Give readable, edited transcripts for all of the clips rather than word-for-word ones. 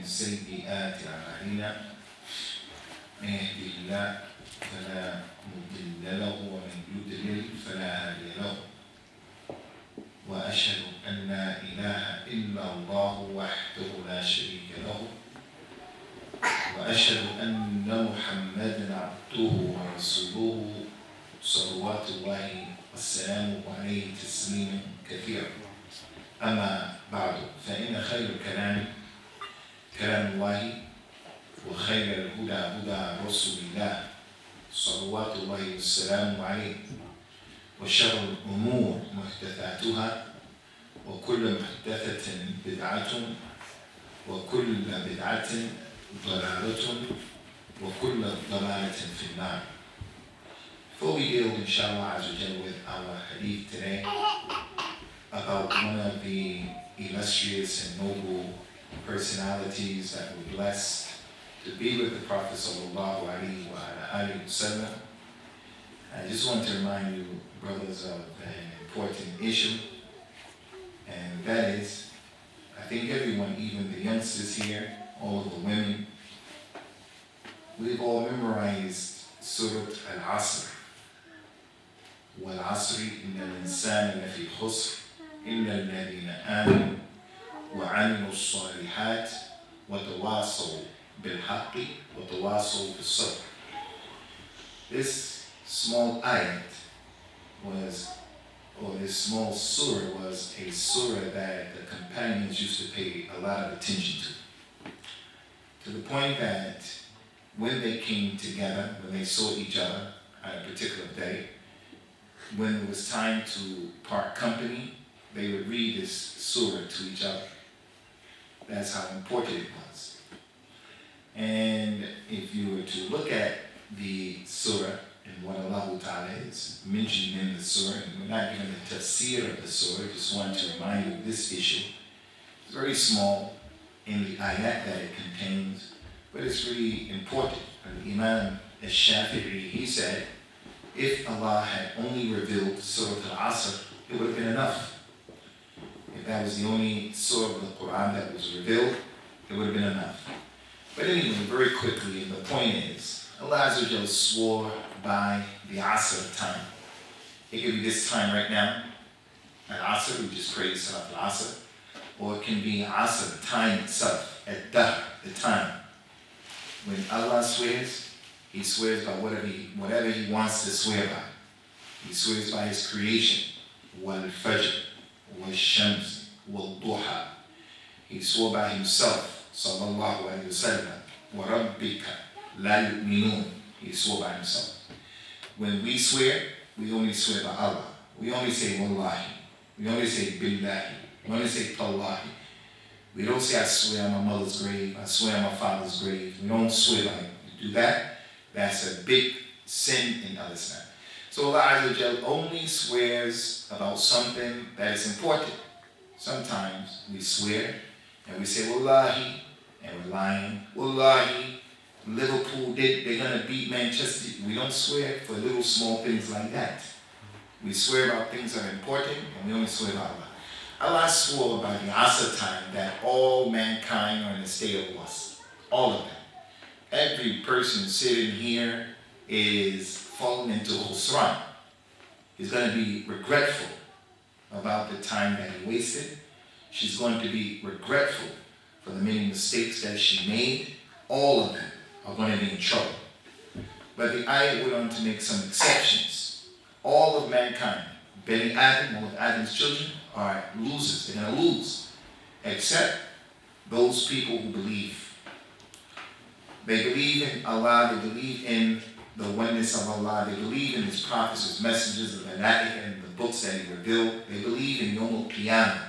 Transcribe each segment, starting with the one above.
ومن سيئات أعمالنا من يهده الله فلا مضل له ومن يضلل فلا هادي له وأشهد أن لا إله إلا الله وحده لا شريك له وأشهد أن محمدا عبده ورسوله صلوات الله والسلام عليه تسليما كثيرا. أما بعد فإن خير الكلام كلام الله وخير الهدى هدى رسول الله صلوات الله والسلام عليه وشر الأمور محدثاتها وكل محدثة بدعة وكل بدعة ضلالة وكل ضلالة في النار. Before we deal, inshallah, with our hadith today about one of the illustrious and noble personalities that were blessed to be with the Prophet sallallahu alaihi wasallam, I just want to remind you, brothers, of an important issue, and that is, I think everyone, even the youngsters here, all of the women, we've all memorized Surah Al-Asr. وَالْعَصْرِ إِنَّ الْإِنسَانَ لَفِي خُسْرٍ إِلَّا الَّذِينَ آمَنُوا وَعَمِلُوا الصَّالِحَاتِ وَتَوَاصَوْا بِالْحَقِّ وَتَوَاصَوْا بِالصَّبْرِ. This small ayat was, or this small surah was a surah that the companions used to pay a lot of attention to the point that when they came together, when they saw each other on a particular day, when it was time to part company, they would read this surah to each other. That's how important it was. And if you were to look at the surah and what Allah Ta'ala is mentioning in the surah, and we're not giving the tafsir of the surah, just want to remind you of this issue. It's very small in the ayat that it contains, but it's really important. And Imam al-Shafi'i, he said, if Allah had only revealed Surah Al-Asr, it would have been enough. If that was the only surah of the Quran that was revealed, it would have been enough. But anyway, very quickly, and the point is, Allah Azza wa Jalla swore by the Asr time. It could be this time right now, Al-Asr, we just prayed Surah Al-Asr, or it can be Asr, the time itself, at-Dahr, the time. When Allah swears, He swears by whatever He wants to swear by. He swears by His creation. Wal-Fajr, wal-Shams, wal-Duha. He swore by Himself, sallallahu alayhi wa sallam. Wa-Rabbika la yu'minun. He swore by Himself. When we swear, we only swear by Allah. We only say Wallahi. We only say Billahi. We only say Tallahi. We don't say I swear on my mother's grave. I swear on my father's grave. We don't swear by it. We do that. That's a big sin in Islam. So Allah Azza wa Jalla only swears about something that is important. Sometimes we swear and we say Wallahi and we're lying. Wallahi, Liverpool they're gonna beat Manchester. We don't swear for little small things like that. We swear about things that are important and we only swear by Allah. Allah swore by the Asr time that all mankind are in a state of loss. All of them. Every person sitting here is falling into Khusran. He's going to be regretful about the time that he wasted. She's going to be regretful for the many mistakes that she made. All of them are going to be in trouble. But the ayah went on to make some exceptions. All of mankind, Bani Adam, all of Adam's children, are losers. They're going to lose. Except those people who believe. They believe in Allah, they believe in the oneness of Allah, they believe in His prophets, His messengers, the Malaika, and the books that He revealed. They believe in Yawm al-Qiyamah,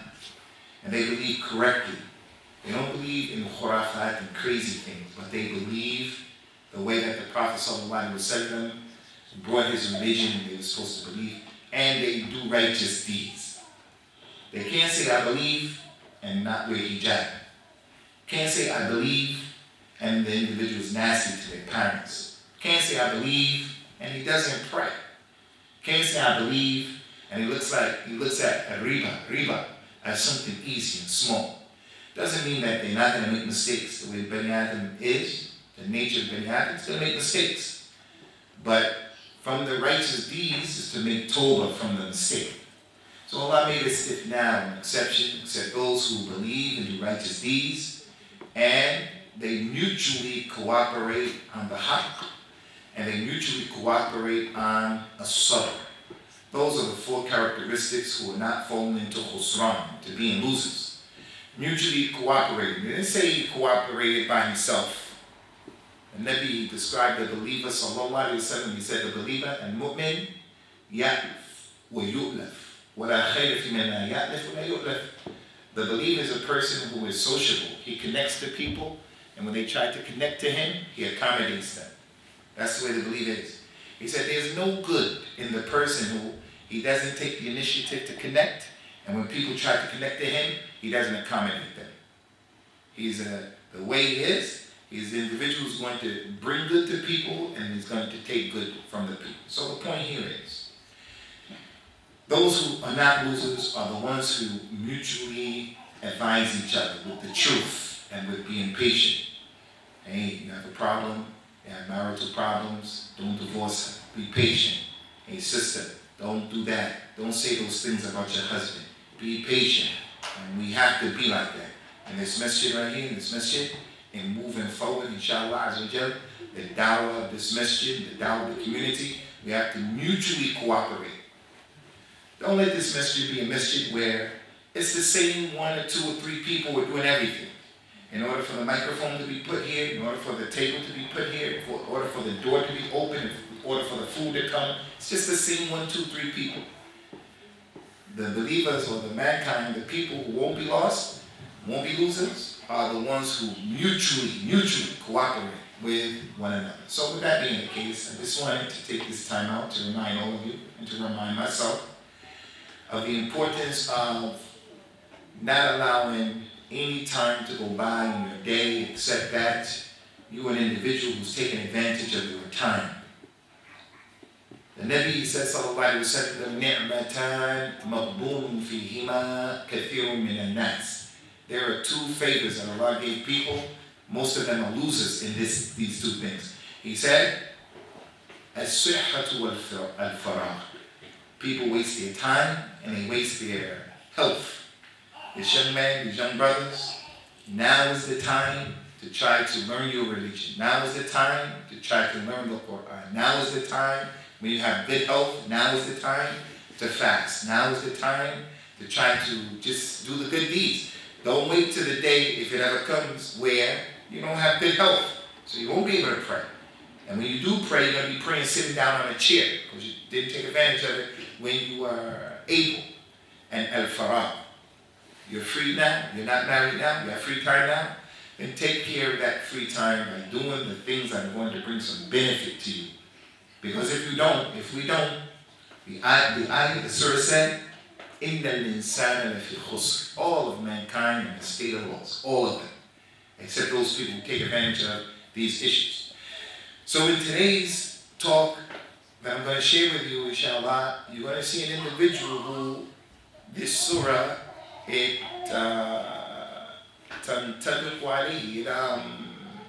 and they believe correctly. They don't believe in khurafat and crazy things, but they believe the way that the Prophet ﷺ brought his religion and they were supposed to believe, and they do righteous deeds. They can't say, I believe, and not wear hijab. Can't say, I believe, and the individual is nasty to their parents. Can't say, I believe, and he doesn't pray. Can't say, I believe, and he looks at riba as something easy and small. Doesn't mean that they're not going to make mistakes. The way Bani Adam is, the nature of Bani Adam is going to make mistakes. But from the righteous deeds is to make tawbah from the mistake. So Allah made a now an exception, except those who believe and do righteous deeds, and they mutually cooperate on the haqq, and they mutually cooperate on a sabr. Those are the four characteristics who are not falling into khusran, to being losers. Mutually cooperating. They didn't say he cooperated by himself. The Nabi described the believer, sallallahu alayhi wa sallam, he said the believer, and mu'min, ya'lif wa yu'laf. وَلَا خَيْرَ فِي مَنْ لَا يَأْلِفُ وَلَا يُؤْلَفُ. The believer is a person who is sociable. He connects to people, and when they try to connect to him, he accommodates them. That's the way the believer is. He said there's no good in the person who he doesn't take the initiative to connect, and when people try to connect to him, he doesn't accommodate them. The way he is, he's the individual who's going to bring good to people, and he's going to take good from the people. So the point here is, those who are not losers are the ones who mutually advise each other with the truth and with being patient. Hey, you have a problem, you have marital problems, don't divorce her. Be patient. Hey, sister, don't do that. Don't say those things about your husband. Be patient. And we have to be like that. And this masjid right here, in this masjid, and moving forward, inshallah, azawajal, the dawah of this masjid, the dawah of the community, we have to mutually cooperate. Don't let this masjid be a masjid where it's the same one or two or three people who are doing everything. In order for the microphone to be put here, in order for the table to be put here, in order for the door to be open, in order for the food to come, it's just the same one, two, three people. The believers or the mankind, the people who won't be lost, won't be losers, are the ones who mutually cooperate with one another. So with that being the case, I just wanted to take this time out to remind all of you and to remind myself of the importance of not allowing any time to go by in your day except that you are an individual who's taking advantage of your time. The Nabi says, sallallahu alayhi wa sallam, ni'matan maghbunun fihima kathirun min al-nas. There are two favors that Allah gave people. Most of them are losers in these two things. He said, as-sihhatu wal-faragh. People waste their time and they waste their health. This young man, these young brothers, now is the time to try to learn your religion. Now is the time to try to learn the Quran. Now is the time when you have good health. Now is the time to fast. Now is the time to try to just do the good deeds. Don't wait till the day, if it ever comes, where you don't have good health. So you won't be able to pray. And when you do pray, you're going to be praying sitting down on a chair because you didn't take advantage of it when you were able. And al-faragh. You're free now, you're not married now, you have free time now, then take care of that free time by doing the things that are going to bring some benefit to you. Because if we don't, the surah said, إِنَّ الْإِنسَانَ لَفِي خُسْرٍ. All of mankind in a state of loss, all of them, except those people who take advantage of these issues. So in today's talk that I'm going to share with you, inshallah, you're going to see an individual who this surah, it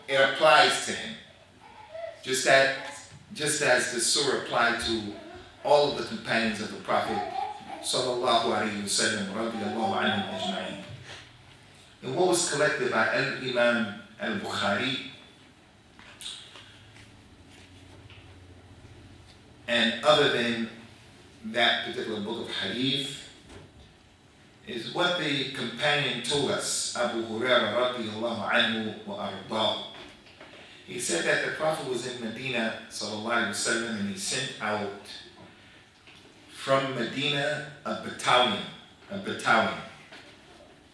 applies to him. Just as the surah applied to all of the companions of the Prophet sallallahu alayhi wa sallam radiyallahu anhum ajma'in. And what was collected by Al-Imam Al-Bukhari and other than that particular book of hadith is what the companion told us, Abu Hurairah radiyallahu anhu wa ardah. He said that the Prophet was in Medina sallallahu alayhi wa sallam and he sent out from Medina a battalion,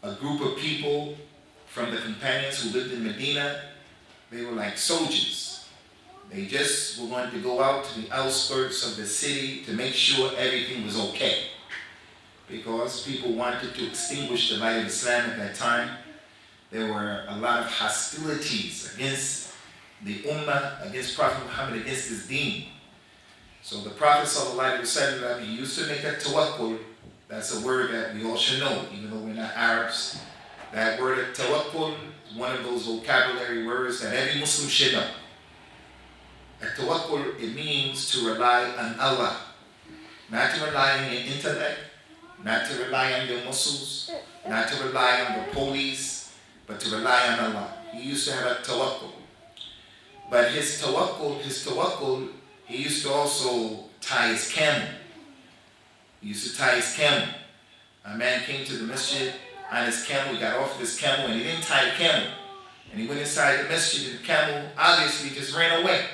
a group of people from the companions who lived in Medina. They were like soldiers. They just were going to go out to the outskirts of the city to make sure everything was okay. Because people wanted to extinguish the light of Islam at that time. There were a lot of hostilities against the Ummah, against Prophet Muhammad, against his deen. So the Prophet ﷺ, he used to make a tawakkul. That's a word that we all should know, even though we're not Arabs. That word tawakkul is one of those vocabulary words that every Muslim should know. Tawakkul, it means to rely on Allah. Not to rely on your intellect, not to rely on your muscles, not to rely on the police, but to rely on Allah. He used to have a tawakkul. But his tawakkul, he used to also tie his camel. He used to tie his camel. A man came to the masjid on his camel, he got off of his camel and he didn't tie the camel. And he went inside the masjid and the camel obviously just ran away.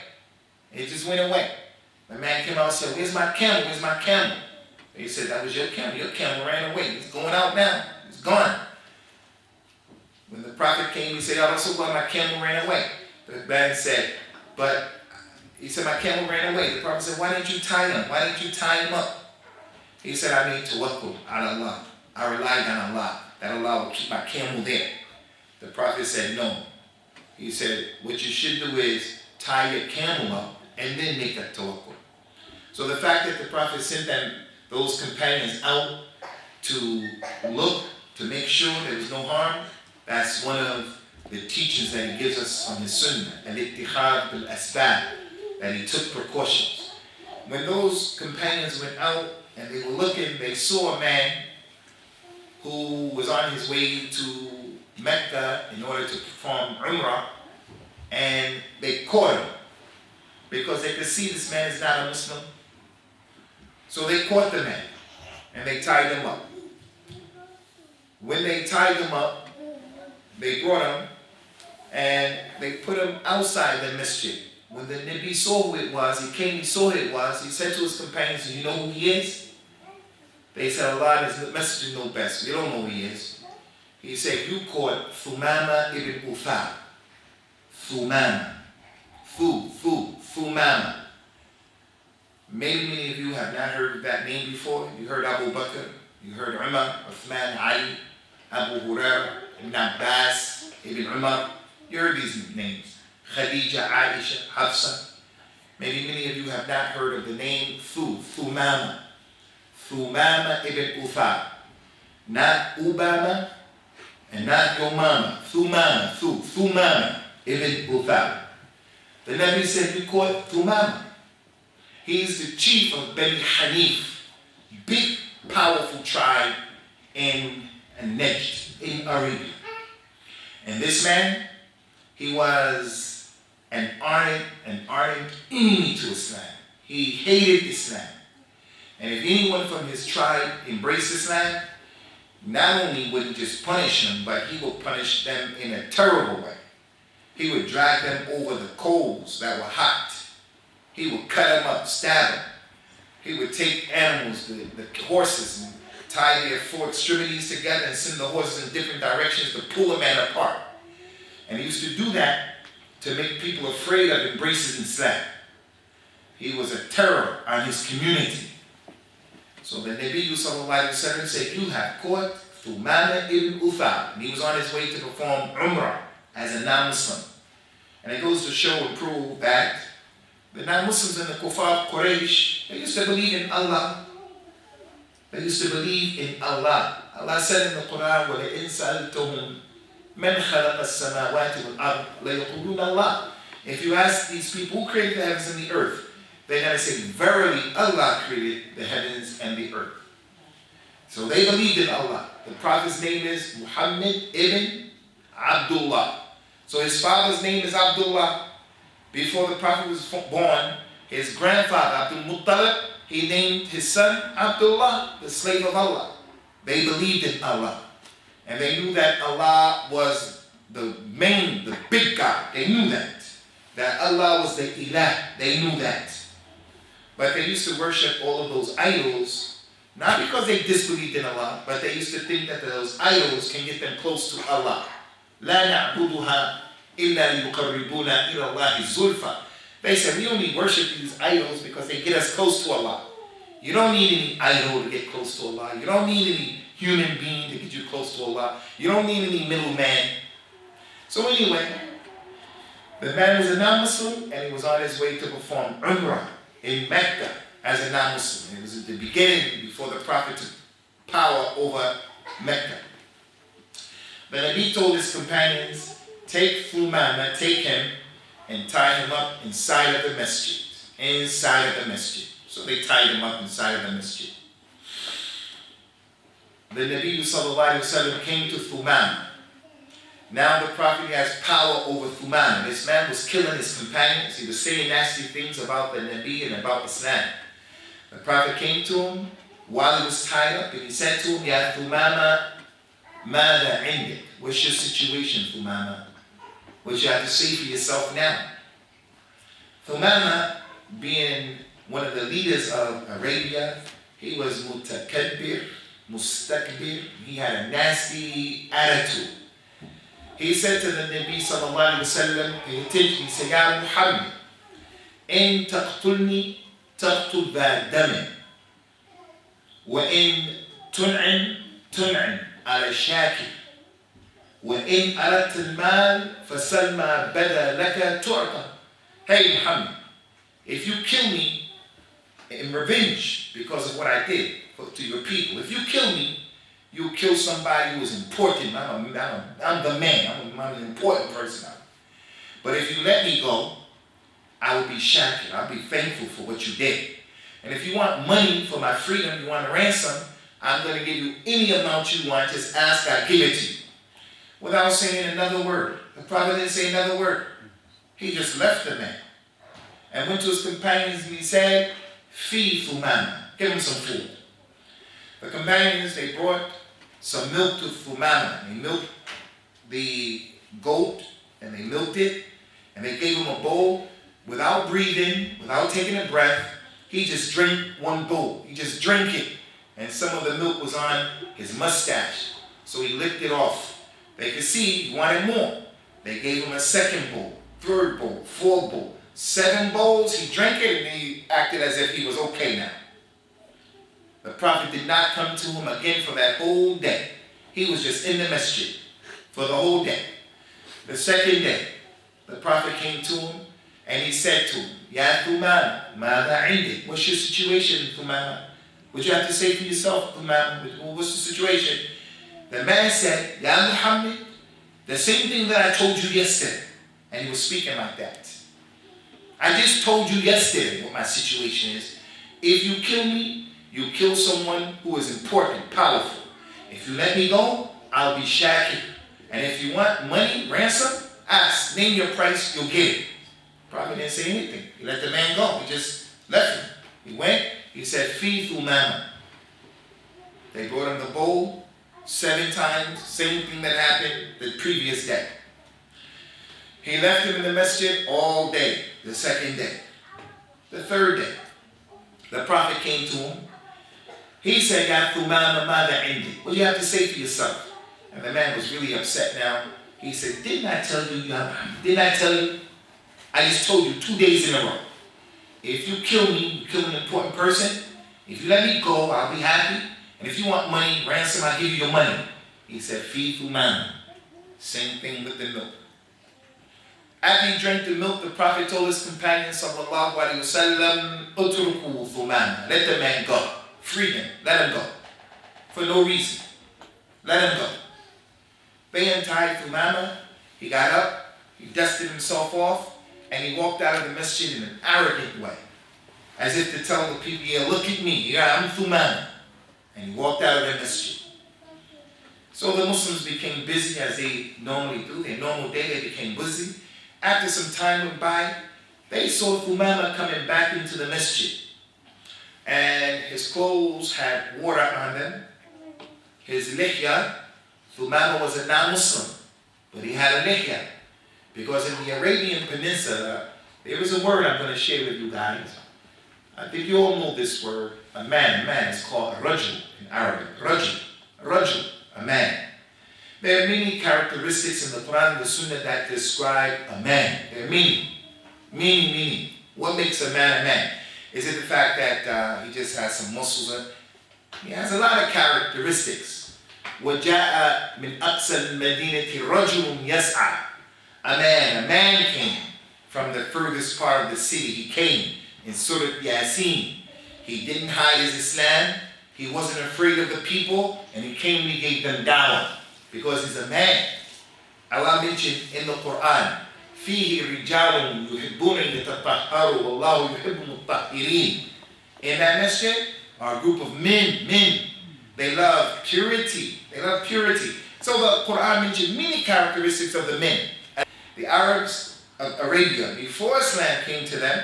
It just went away. The man came out and said, "Where's my camel? Where's my camel?" And he said, "That was your camel. Your camel ran away. It's going out now. It's gone." When the Prophet came, he said, "Ya Rasulullah, my camel ran away." The man said, he said, "My camel ran away." The Prophet said, "Why didn't you tie him? Why didn't you tie him up?" He said, "I made tawakkul on Allah. I relied on Allah, that Allah will keep my camel there." The Prophet said, "No." He said, "What you should do is tie your camel up and then make that tawakkul." So the fact that the Prophet sent those companions out to look, to make sure there was no harm, that's one of the teachings that he gives us on his Sunnah, Al-Ikhlas bil-Asbab, that he took precautions. When those companions went out and they were looking, they saw a man who was on his way to Mecca in order to perform Umrah, and they caught him because they could see this man is not a Muslim. So they caught the man and they tied him up. When they tied him up, they brought him and they put him outside the masjid. When the Nabi saw who it was, he came, he saw who it was, he said to his companions, "You know who he is?" They said, "Allah and his messenger know best. We don't know who he is." He said, "You caught Thumamah ibn Usal." Thumamah. Thumamah. Maybe many of you have not heard that name before. You heard Abu Bakr, you heard Umar, Uthman, Ali, Abu Hurairah, Ibn Abbas, Ibn Umar. You heard these names. Khadija, Aisha, Hafsa. Maybe many of you have not heard of the name Thumamah. Thumamah ibn Usal. Not Ubama and not your mama. Thumamah ibn Usal. The Nabi said, "You caught Thumamah. He's the chief of Bani Hanif, big, powerful tribe in Najd, in Arabia. And this man, he was an ardent enemy to Islam. He hated Islam. And if anyone from his tribe embraced Islam, not only would he just punish them, but he would punish them in a terrible way. He would drag them over the coals that were hot. He would cut them up, stab them. He would take animals, the horses, and tie their four extremities together and send the horses in different directions to pull a man apart. And he used to do that to make people afraid of embracing Islam. He was a terror on his community. So the Nabi said, "You have caught Thumamah ibn Usal." And he was on his way to perform Umrah as a non-Muslim. And it goes to show and prove that the non-Muslims and the Kuffar of Quraysh, they used to believe in Allah. They used to believe in Allah. Allah said in the Quran, وَلَئِنْ سَأَلْتُهُمْ مَنْ خَلَقَ السَّمَاوَاتِ وَالْأَرْضِ لَيَقُولُونَ اللَّهُ. If you ask these people who created the heavens and the earth, they're going to say, "Verily, Allah created the heavens and the earth." So they believed in Allah. The Prophet's name is Muhammad ibn Abdullah. So his father's name is Abdullah. Before the Prophet was born, his grandfather, Abdul Muttalib, he named his son Abdullah, the slave of Allah. They believed in Allah. And they knew that Allah was the big God. They knew that. That Allah was the Ilah. They knew that. But they used to worship all of those idols, not because they disbelieved in Allah, but they used to think that those idols can get them close to Allah. لا نعبدها إلا ليقربونا إلى الله زلفى. They said, we only worship these idols because they get us close to Allah. You don't need any idol to get close to Allah. You don't need any human being to get you close to Allah. You don't need any middleman. So anyway, the man was a non-Muslim and he was on his way to perform Umrah in Mecca as a non-Muslim. It was at the beginning before the Prophet took power over Mecca. The Nabi told his companions, take Thumamah, take him, and tie him up inside of the masjid. Inside of the masjid. So they tied him up inside of the masjid. The Nabi sallallahu alaihi wasallam came to Thumamah. Now the Prophet has power over Thumamah. This man was killing his companions. He was saying nasty things about the Nabi and about Islam. The Prophet came to him while he was tied up and he said to him, Ya Thumamah, Mada indik. What's your situation, Thumamah? What you have to say for yourself now? Thumamah, being one of the leaders of Arabia, he was mutakabbir, mustakbir. He had a nasty attitude. He said to the Nabi sallallahu alaihi wasallam, he said, Ya Muhammad, in taqtulni taqtul dha damin, wa in tun'in ala shaki, wa in arat al-mal fasal ma bada laka tu'ta. Hey Muhammad, if you kill me in revenge because of what I did to your people, if you kill me, you kill somebody who is important. I'm the man. I'm an important person. But if you let me go, I will be shakir. I'll be thankful for what you did. And if you want money for my freedom, you want a ransom, I'm going to give you any amount you want. Just ask, I'll give it to you. Without saying another word. The Prophet didn't say another word. He just left the man and went to his companions and he said, feed Thumamah. Give him some food. The companions, they brought some milk to Thumamah. They milked the goat and they milked it and they gave him a bowl without breathing, without taking a breath. He just drank one bowl. He just drank it. And some of the milk was on his mustache. So he licked it off. They could see he wanted more. They gave him a second bowl, third bowl, fourth bowl, 7 bowls. He drank it and he acted as if he was okay now. The Prophet did not come to him again for that whole day. He was just in the masjid for the whole day. The second day, the Prophet came to him and he said to him, Ya Thumamah, Mada indik. What's your situation, Thumamah? What you have to say for yourself, Thumamah? What's the situation? The man said, Ya Muhammad, the same thing that I told you yesterday. And he was speaking like that. I just told you yesterday what my situation is. If you kill me, you kill someone who is important, powerful. If you let me go, I'll be shakir. And if you want money, ransom, ask, name your price, you'll get it. Prophet didn't say anything. He let the man go. He just left him. He went, he said, feed Thumamah. They brought him the bowl 7 times, same thing that happened the previous day. He left him in the masjid all day, the second day. The third day, the Prophet came to him. He said, Ya Thumamah, Mada indi. What do you have to say for yourself? And the man was really upset now. He said, didn't I tell you, didn't I tell you? I just told you 2 days in a row. If you kill me, you kill an important person. If you let me go, I'll be happy. And if you want money, ransom, I'll give you your money. He said, feed Thumamah. Same thing with the milk. After he drank the milk, the Prophet told his companions, sallallahu alaihi wasallam, utruku Thumamah. Let the man go. Free him. Let him go. For no reason. Let him go. They untied Thumamah. He got up. He dusted himself off. And he walked out of the masjid in an arrogant way. As if to tell the people, yeah, look at me. Yeah, I'm Thumamah. And he walked out of the masjid. So the Muslims became busy as they normally do. Their normal day, they became busy. After some time went by, they saw Thumamah coming back into the masjid. And his clothes had water on them. His lihya, Thumamah was a non-Muslim, but he had a lihya. Because in the Arabian Peninsula, there is a word I'm going to share with you guys. I think you all know this word. A man is called a rajul in Arabic. Rajul, a man. There are many characteristics in the Quran and the Sunnah that describe a man. There are meaning. What makes a man a man? Is it the fact that he just has some muscles? He has a lot of characteristics. وَجَاءَ مِنْ أَقْصَى الْمَدِينَةِ رَجُلٌ يَسْعَى. A man came from the furthest part of the city. He came in Surah Yasin. He didn't hide his Islam. He wasn't afraid of the people. And he came and he gave them dawah. because he's a man. Allah mentioned in the Quran, فِيهِ رِجَالٌ يُحِبُّونَ يَتَطَهَّرُوا وَاللَّهُ يُحِبُّ الْمُطَّهِّرِينَ. In that masjid are a group of men. They love purity. So the Quran mentioned many characteristics of the men. The Arabs of Arabia, before Islam came to them,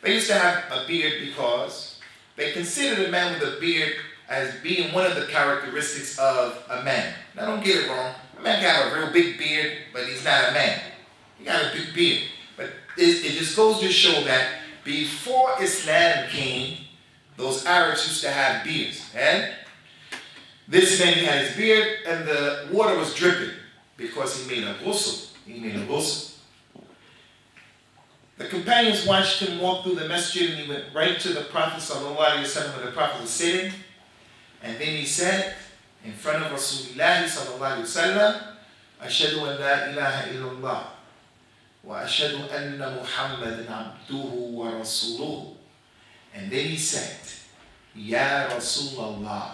they used to have a beard because they considered a man with a beard as being one of the characteristics of a man. Now don't get it wrong. A man can have a real big beard, but he's not a man. He got a big beard. But it just goes to show that before Islam came, those Arabs used to have beards. And this man, he had his beard and the water was dripping because he made a ghusl. The companions watched him walk through the masjid and he went right to the Prophet ﷺ where the Prophet was sitting. And then he said, in front of Rasulullah ﷺ, أشهد أن لا إله إلا الله وأشهد أن محمدا عبده ورسوله. And then he said, Ya Rasulallah.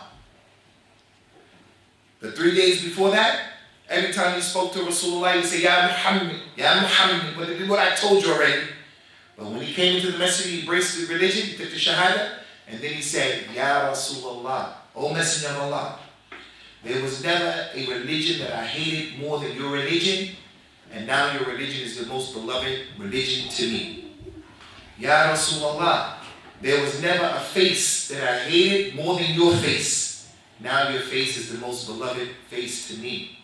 The 3 days before that, every time he spoke to Rasulullah, he said, Ya Muhammad, Ya Muhammad. But this is what I told you already. But when he came into the message, he embraced the religion, he took the Shahada, and then he said, Ya Rasulallah, O Messenger of Allah. There was never a religion that I hated more than your religion, and now your religion is the most beloved religion to me. Ya Rasulallah, there was never a face that I hated more than your face. Now your face is the most beloved face to me.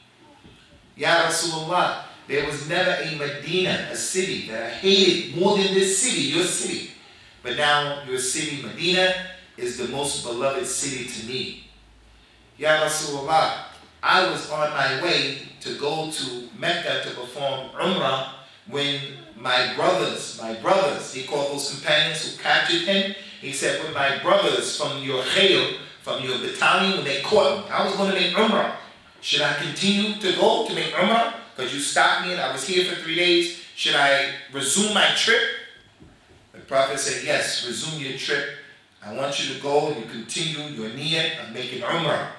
Ya Rasulullah, there was never a Medina, a city, that I hated more than this city, your city. But now your city, Medina, is the most beloved city to me. Ya Rasulullah, I was on my way to go to Mecca to perform Umrah when my brothers, he called those companions who captured him, he said, when my brothers from your khayl, from your battalion, when they caught me, I was going to make Umrah. Should I continue to go to make Umrah? Because you stopped me and I was here for 3 days. Should I resume my trip? The Prophet said, yes, resume your trip. I want you to go and you continue your niyyah of making Umrah.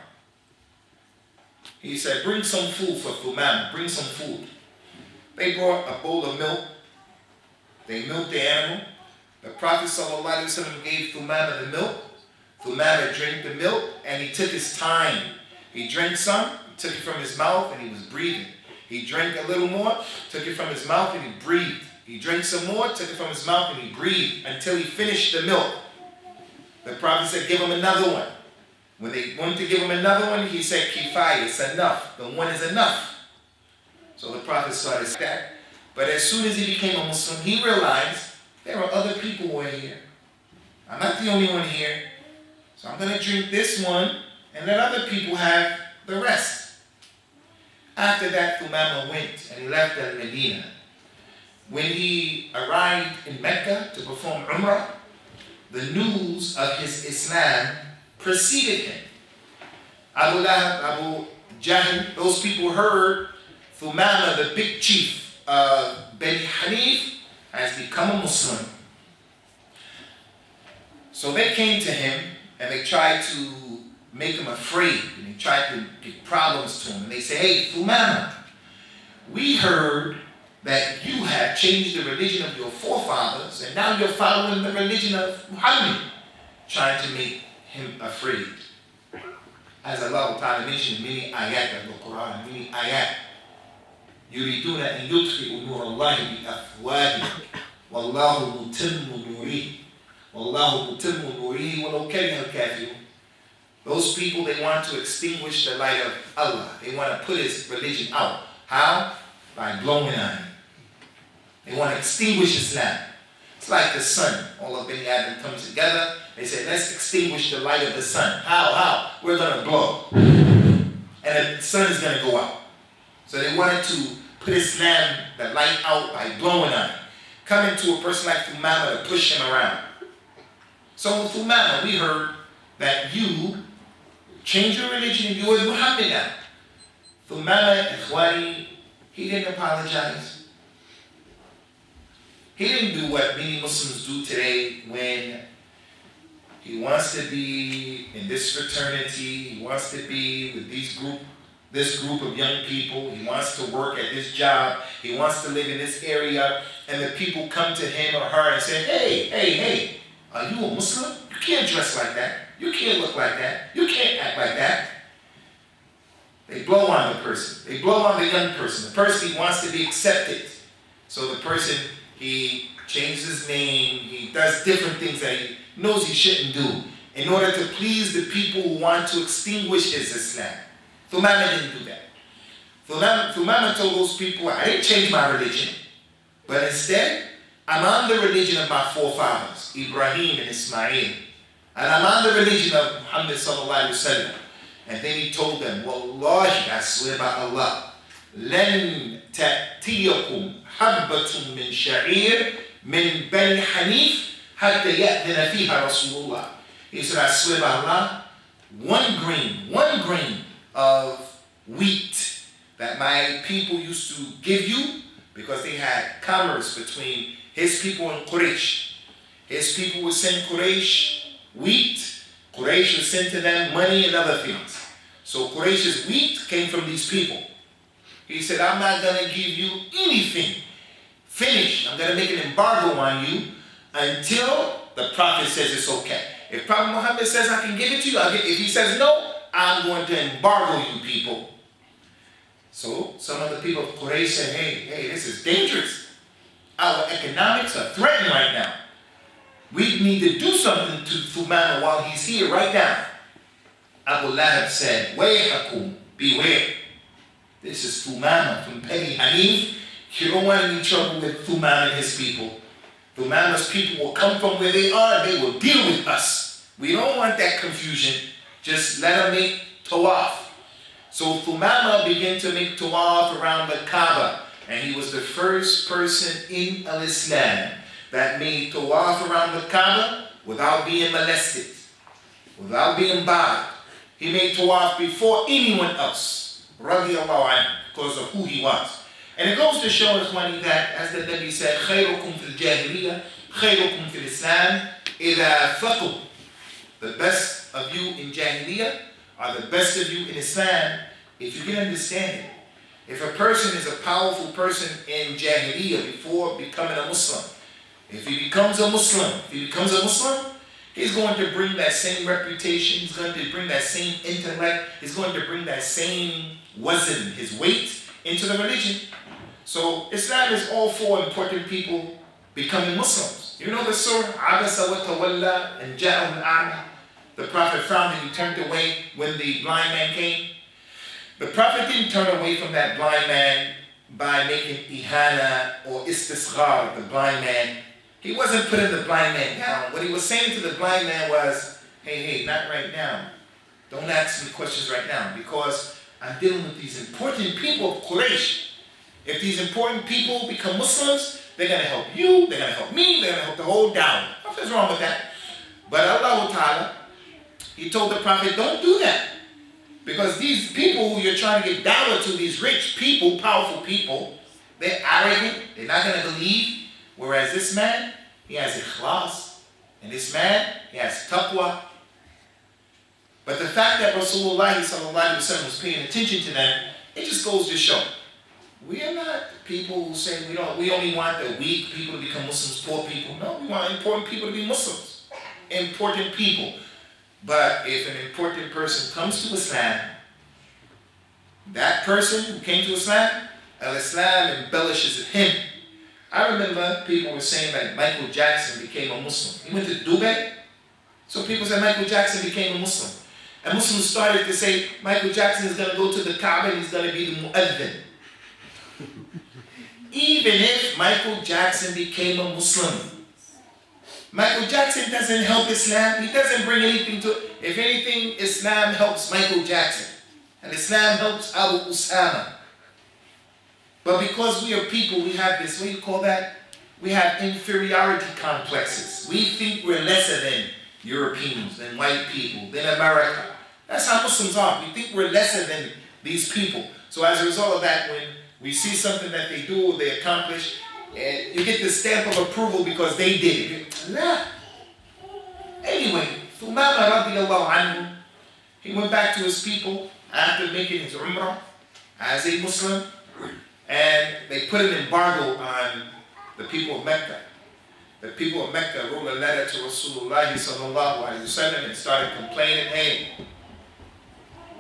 He said, bring some food for Thumamah. Bring some food. They brought a bowl of milk. They milked the animal. The Prophet ﷺ gave Thumamah the milk. Thumamah drank the milk and he took his time. He drank some, he took it from his mouth and he was breathing. He drank a little more, took it from his mouth and he breathed. He drank some more, took it from his mouth and he breathed until he finished the milk. The Prophet said, give him another one. When they wanted to give him another one, he said, Kifaya, it's enough. The one is enough. So the Prophet started that. But as soon as he became a Muslim, he realized there are other people who are here. I'm not the only one here. So I'm going to drink this one and let other people have the rest. After that, Thumamah went and he left Medina. When he arrived in Mecca to perform Umrah, the news of his Islam preceded him. Abu Lahab, Abu Jahl, those people heard Thumamah, the big chief of Bani Hanif, has become a Muslim. So they came to him and they tried to make him afraid. And they tried to give problems to him. And they said, hey, Thumamah, we heard that you have changed the religion of your forefathers and now you're following the religion of Muhammad, trying to make him afraid. As Allah Ta'ala mentioned many ayat of the Quran, many ayat. يُرِيدُونَ أَن يُطْفِئُوا نُورَ اللَّهِ بِأَفْوَاهِهِمْ وَاللَّهُ مُتِمُّ نُورِهِ وَاللَّهُ مُتِمُّ نُورِهِ وَلَوْ كَرِهَ الْكَافِرُونَ. Those people, they want to extinguish the light of Allah. They want to put his religion out. How? By blowing on it. They want to extinguish Islam. It's like the sun. All of Bani Adam comes together. They say, let's extinguish the light of the sun. How? We're going to blow. And the sun is going to go out. So they wanted to put Islam, the light out by blowing on it. Coming to a person like Thumamah to push him around. So with Thumamah, we heard that you changed your religion and you are Muhammad now. Thumamah, Ikhwani, he didn't apologize. He didn't do what many Muslims do today when he wants to be in this fraternity, he wants to be with these group. this group of young people. He wants to work at this job. He wants to live in this area. And the people come to him or her and say, hey, are you a Muslim? You can't dress like that. You can't look like that. You can't act like that. They blow on the person. They blow on the young person. The person, he wants to be accepted. So the person, he changes his name. He does different things that he knows he shouldn't do in order to please the people who want to extinguish his Islam. Thumamah didn't do that. Thumamah told those people, I didn't change my religion, but instead, I'm on the religion of my forefathers, Ibrahim and Ismail. And I'm on the religion of Muhammad sallallahu alaihi wasallam. And then he told them, Wallahi, I swear by Allah, لن تأتيكم حبة من شعير من بني حنيف حتى يأذن فيها رسول الله. He said, I swear by Allah, one grain of wheat that my people used to give you, because they had commerce between his people and Quraysh. His people would send Quraysh wheat. Quraysh would send to them money and other things. So Quraysh's wheat came from these people. He said, I'm not going to give you anything. Finish. I'm going to make an embargo on you until the Prophet says it's okay. If Prophet Muhammad says I can give it to you, I'll give it. If he says no, I'm going to embargo you people. So some of the people of Quraysh said, hey, this is dangerous. Our economics are threatened right now. We need to do something to Thumamah while he's here right now. Abu Lahab said, Wayhakum, beware. This is Thumamah from Bani Hanif. You don't want any trouble with Thumamah and his people. Thumamah's people will come from where they are and they will deal with us. We don't want that confusion. Just let them make tawaf. So Thumamah began to make tawaf around the Kaaba. And he was the first person in Al-Islam that made tawaf around the Kaaba without being molested, without being bothered. He made tawaf before anyone else, radiallahu anhu, because of who he was. And it goes to show us, money, that, as the Nabi said, خَيْرُكُمْ فِي الْجَاهِلِيَّةِ خَيْرُكُمْ فِي الْإِسْلَامِ إِذَا فَقُوا. The best of you in Jahiliyyah are the best of you in Islam if you can understand it. If a person is a powerful person in Jahiliyyah before becoming a Muslim, if he becomes a Muslim, he's going to bring that same reputation, he's going to bring that same intellect, he's going to bring that same wazn, his weight, into the religion. So Islam is all for important people becoming Muslims. You know the surah, Abasa wa Tawalla and Ja'al al-A'ma? The Prophet frowned and he turned away when the blind man came. The Prophet didn't turn away from that blind man by making ihana or istisghar of the blind man. He wasn't putting the blind man down. What he was saying to the blind man was, hey, not right now. Don't ask me questions right now, because I'm dealing with these important people of Quraysh. If these important people become Muslims, they're going to help you, they're going to help me, they're going to help the whole da'wah. Nothing's wrong with that. But Allah Ta'ala, he told the Prophet, don't do that. Because these people who you're trying to get da'wah to, these rich people, powerful people, they're arrogant, they're not going to believe. Whereas this man, he has Ikhlas. And this man, he has taqwa. But the fact that Rasulullah sallallahu alaihi wasallam was paying attention to them, it just goes to show. We are not people who say we only want the weak people to become Muslims, poor people. No, we want important people to be Muslims. Important people. But if an important person comes to Islam, that person who came to Islam, Al-Islam embellishes him. I remember people were saying that Michael Jackson became a Muslim. He went to Dubai. So people said Michael Jackson became a Muslim. And Muslims started to say Michael Jackson is going to go to the Kaaba and he's going to be the mu'adhin. Even if Michael Jackson became a Muslim, Michael Jackson doesn't help Islam. He doesn't bring anything to it. If anything, Islam helps Michael Jackson. And Islam helps Abu Usamah. But because we are people, we have this, what do you call that? We have inferiority complexes. We think we're lesser than Europeans, than white people, than America. That's how Muslims are. We think we're lesser than these people. So as a result of that, when we see something that they do or they accomplish, you get the stamp of approval because they did it. Nah. Anyway, Thumamah radiallahu anhu, he went back to his people after making his Umrah as a Muslim, and they put an embargo on the people of Mecca. The people of Mecca wrote a letter to Rasulullah sallallahu alaihi wasallam and started complaining, hey,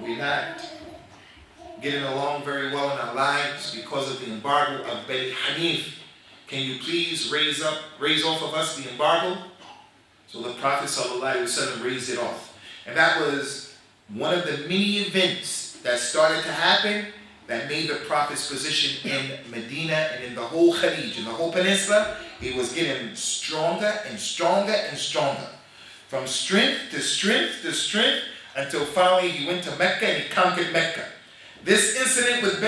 we're not getting along very well in our lives because of the embargo of Bani Hanif. Can you please raise off of us the embargo? So the Prophet sallallahu alaihi wasallam raised it off. And that was one of the many events that started to happen that made the Prophet's position in Medina and in the whole Khalij, in the whole peninsula, he was getting stronger and stronger and stronger. From strength to strength to strength, until finally he went to Mecca and he conquered Mecca. This incident with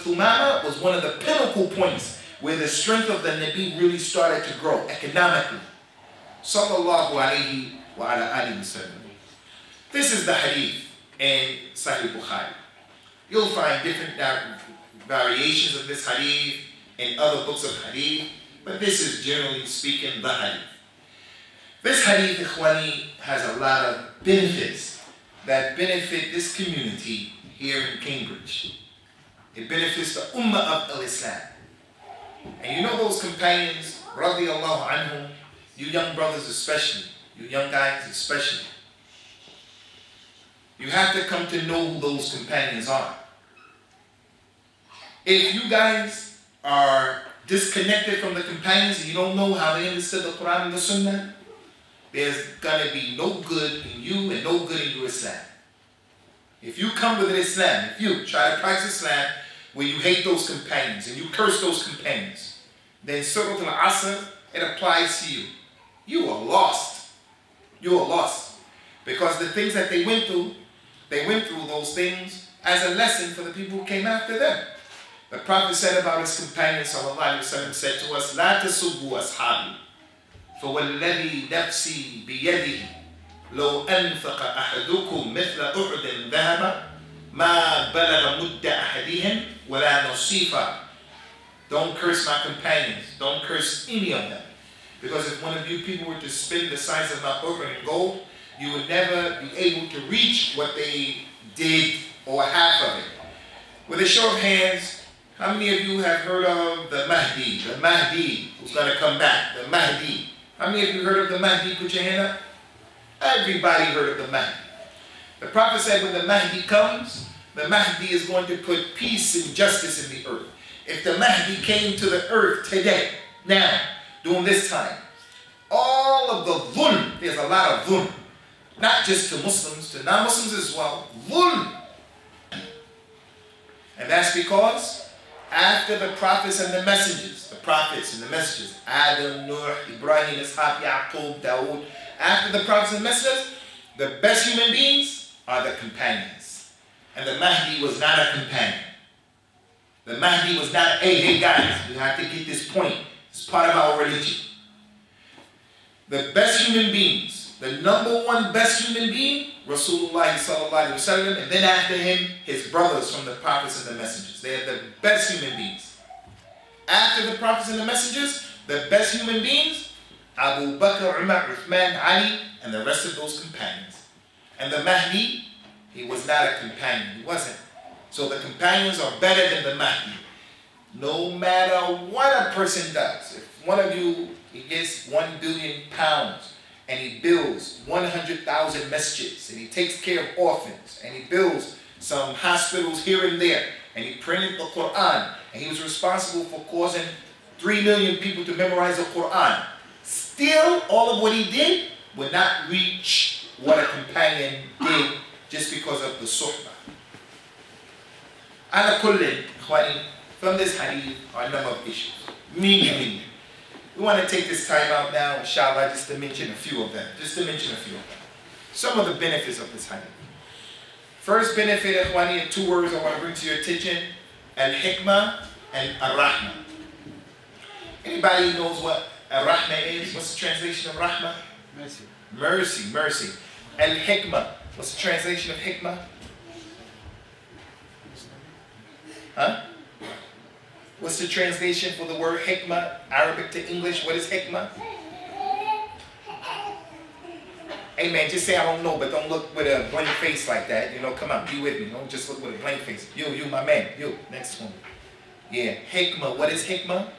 Thumamah was one of the pinnacle points where the strength of the Nabi really started to grow economically. Sallallahu alayhi wa ala alihi wa sallam. This is the hadith in Sahih Bukhari. You'll find different variations of this hadith in other books of hadith, but this is generally speaking the hadith. This hadith, Ikhwani, has a lot of benefits that benefit this community here in Cambridge. It benefits the Ummah of Al-Islam. And you know those companions, radiallahu anhum, you young brothers especially, you young guys especially, you have to come to know who those companions are. If you guys are disconnected from the companions and you don't know how they understood the Quran and the Sunnah, there's going to be no good in you and no good in your Islam. If you come with an Islam, if you try to practice Islam where you hate those companions and you curse those companions, then Surah Al-Asr, it applies to you. You are lost. You are lost. Because the things that they went through those things as a lesson for the people who came after them. The Prophet said about his companions, sallallahu alaihi wasallam, said to us, "La tasubbu ashabi, فوالذي نفسي بيده لو أنفق أحدكم مثل أحد ذهب ما بلغ مد أحدهم ولا نصيفا." Don't curse my companions. Don't curse any of them. Because if one of you people were to spend the size of Mount Uhud in gold, you would never be able to reach what they did or half of it. With a show of hands, how many of you have heard of the Mahdi? The Mahdi who's going to come back. The Mahdi. How many of you heard of the Mahdi? Put your hand up. Everybody heard of the Mahdi. The Prophet said when the Mahdi comes, the Mahdi is going to put peace and justice in the earth. If the Mahdi came to the earth today, now, during this time, all of the dhulm, there's a lot of dhulm, not just to Muslims, to non-Muslims as well, dhulm. And that's because after the prophets and the messengers, Adam, Nuh, Ibrahim, Ishaq, Yaqub, Dawood, after the prophets and messengers, the best human beings are the companions. And the Mahdi was not a companion. The Mahdi was not, hey guys, you have to get this point. It's part of our religion. The best human beings, the number one best human being, Rasulullah sallallahu alaihi wasallam, and then after him, his brothers from the prophets and the messengers. They are the best human beings. After the prophets and the messengers, the best human beings, Abu Bakr, Umar, Uthman, Ali, and the rest of those companions. And the Mahdi, he was not a companion. He wasn't. So the companions are better than the Mahdi. No matter what a person does, if one of you, he gets 1 billion pounds and he builds 100,000 masjids and he takes care of orphans and he builds some hospitals here and there and he printed the Quran and he was responsible for causing 3 million people to memorize the Quran, still all of what he did would not reach what a companion did just because of the suhbah. Ala kulli, ikhwani, from this hadith are a number of issues. Meaning, we want to take this time out now, inshallah, just to mention a few of them. Some of the benefits of this hadith. First benefit, ikhwani, in 2 words I want to bring to your attention: al-hikmah and ar-rahmah. Anybody knows what ar-rahmah is? What's the translation of rahmah? Mercy. Al-hikmah. What's the translation of hikmah? Huh? What's the translation for the word hikmah? Arabic to English, what is hikmah? Hey man, just say I don't know, but don't look with a blank face like that. You know, come on, be with me. Don't just look with a blank face. You, my man. You, next one. Yeah, hikmah. What is hikmah?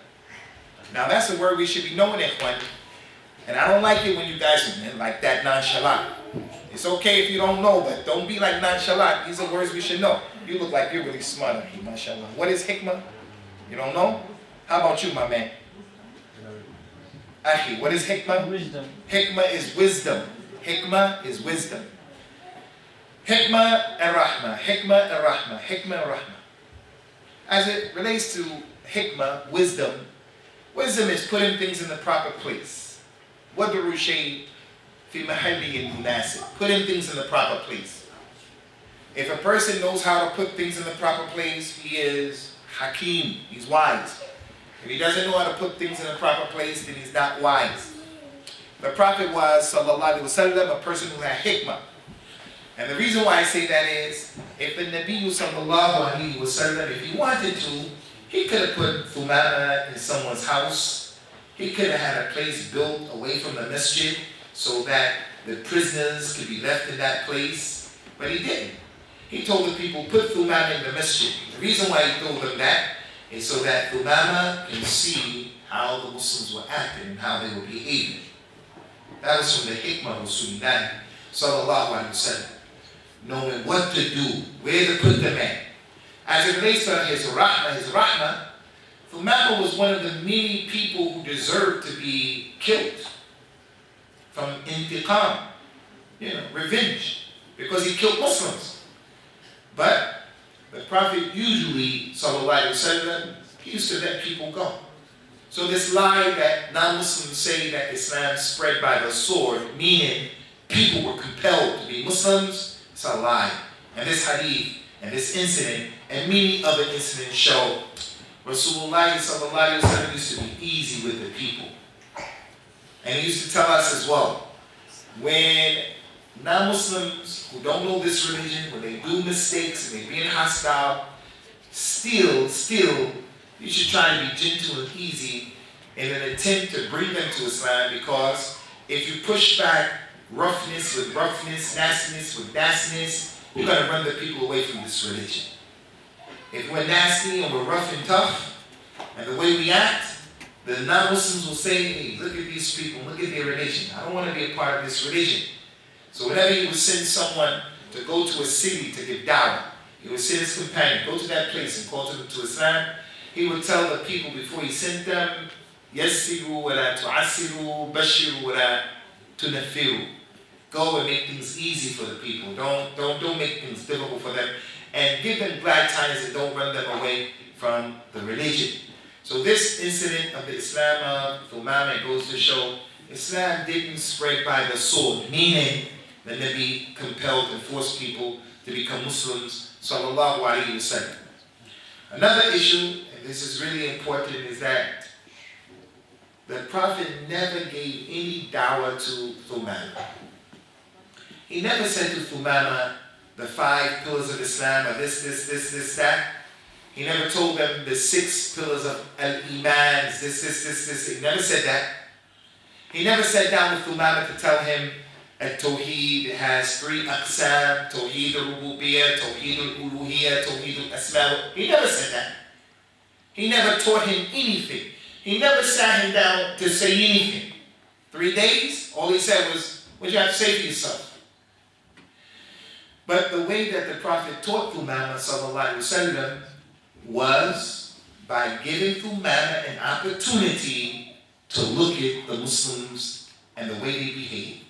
Now that's a word we should be knowing, Ikhwan. And I don't like it when you guys are like that nonchalant. It's okay if you don't know, but don't be like nonchalant. These are words we should know. You look like you're really smart, mashallah. What is hikmah? You don't know? How about you, my man? Ahi, what is hikmah? Wisdom. Hikmah is wisdom. Hikmah is wisdom. Hikmah and rahmah. Hikmah and rahmah. Hikmah and rahmah. As it relates to hikmah, wisdom, wisdom is putting things in the proper place. Wadaru shay fi mahalli munasib. Putting things in the proper place. If a person knows how to put things in the proper place, he is hakim. He's wise. If he doesn't know how to put things in the proper place, then he's not wise. The Prophet was, sallallahu alaihi wasallam, a person who had hikmah. And the reason why I say that is, if the Nabi sallallahu alaihi wasallam, if he wanted to, he could have put Thumamah in someone's house. He could have had a place built away from the masjid so that the prisoners could be left in that place. But he didn't. He told the people, put Thumamah in the masjid. The reason why he told them that is so that Thumamah can see how the Muslims were acting and how they were behaving. That was from the hikmah of Sunnah, sallallahu alaihi wasallam. Knowing what to do, where to put the man. As it relates to his rahmah, Thumamah was one of the many people who deserved to be killed from intiqam, revenge, because he killed Muslims. But the Prophet usually, sallallahu alaihi wasallam, he used to let people go. So this lie that non-Muslims say that Islam spread by the sword, meaning people were compelled to be Muslims, it's a lie. And this hadith and this incident and many other incidents show Rasulullah sallallahu alaihi wasallam used to be easy with the people. And he used to tell us as well, when non-Muslims who don't know this religion, when they do mistakes and they're being hostile, still, you should try to be gentle and easy in an attempt to bring them to Islam, because if you push back roughness with roughness, nastiness with nastiness, you're going to run the people away from this religion. If we're nasty and we're rough and tough, and the way we act, the non-Muslims will say, hey, look at these people, look at their religion. I don't want to be a part of this religion. So whenever he would send someone to go to a city to give dawah, he would send his companion, go to that place and call them to Islam. He would tell the people before he sent them, yassiru wa la tu'assiru, bashiru wa la tunaffiru. Go and make things easy for the people. Don't make things difficult for them. And give them glad tidings and don't run them away from the religion. So this incident of the Islam of Thumamah goes to show Islam didn't spread by the sword, meaning the Nabi compelled and forced people to become Muslims, sallallahu alaihi wasallam. Another issue, and this is really important, is that the Prophet never gave any dawah to Thumamah. He never said to Thumamah the 5 pillars of Islam, or this, that. He never told them the 6 pillars of Al-Iman, this. He never said that. He never sat down with Thumamah to tell him that Tawheed has 3 aqsam, Tawheed al-Rububiyyah, Tawheed al-Uluhiyyah, Tawheed al-Asma. He never said that. He never taught him anything. He never sat him down to say anything. 3 days, all he said was, what you have to say for yourself? But the way that the Prophet taught Thumamah sallallahu alaihi wasallam was by giving Thumamah an opportunity to look at the Muslims and the way they behave.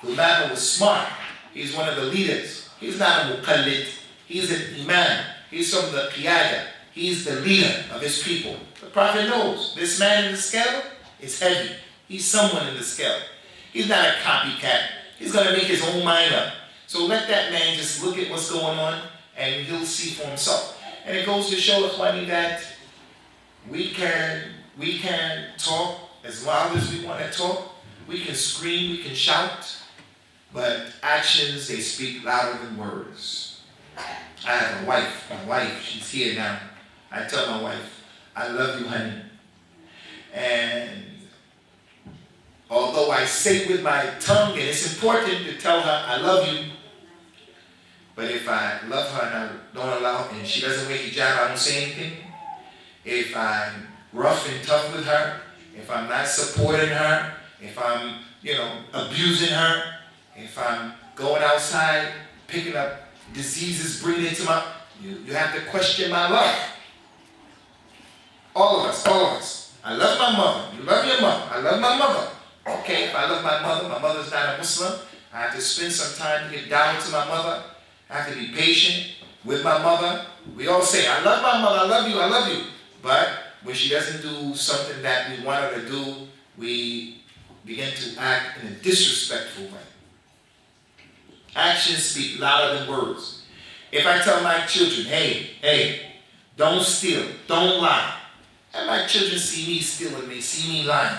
Thumamah was smart. He's one of the leaders. He's not a muqallid. He's an imam. He's from the qiyada. He's the leader of his people. The Prophet knows this man in the scale is heavy. He's someone in the scale. He's not a copycat. He's going to make his own mind up. So let that man just look at what's going on and he'll see for himself. And it goes to show, Ikhwani, that we can talk as loud as we want to talk. We can scream, we can shout. But actions, they speak louder than words. I have a wife. My wife, she's here now. I tell my wife, I love you, honey. And Although I say with my tongue, and it's important to tell her I love you, but if I love her and I don't allow, and she doesn't wear hijab, I don't say anything. If I'm rough and tough with her, if I'm not supporting her, if I'm, abusing her, if I'm going outside, picking up diseases, bringing it to you have to question my love. All of us. I love my mother. You love your mother. I love my mother. Okay, if I love my mother's not a Muslim, I have to spend some time to get down to my mother. I have to be patient with my mother. We all say, I love my mother, I love you. But when she doesn't do something that we want her to do, we begin to act in a disrespectful way. Actions speak louder than words. If I tell my children, hey, don't steal, don't lie, and my children see me stealing, they see me lying,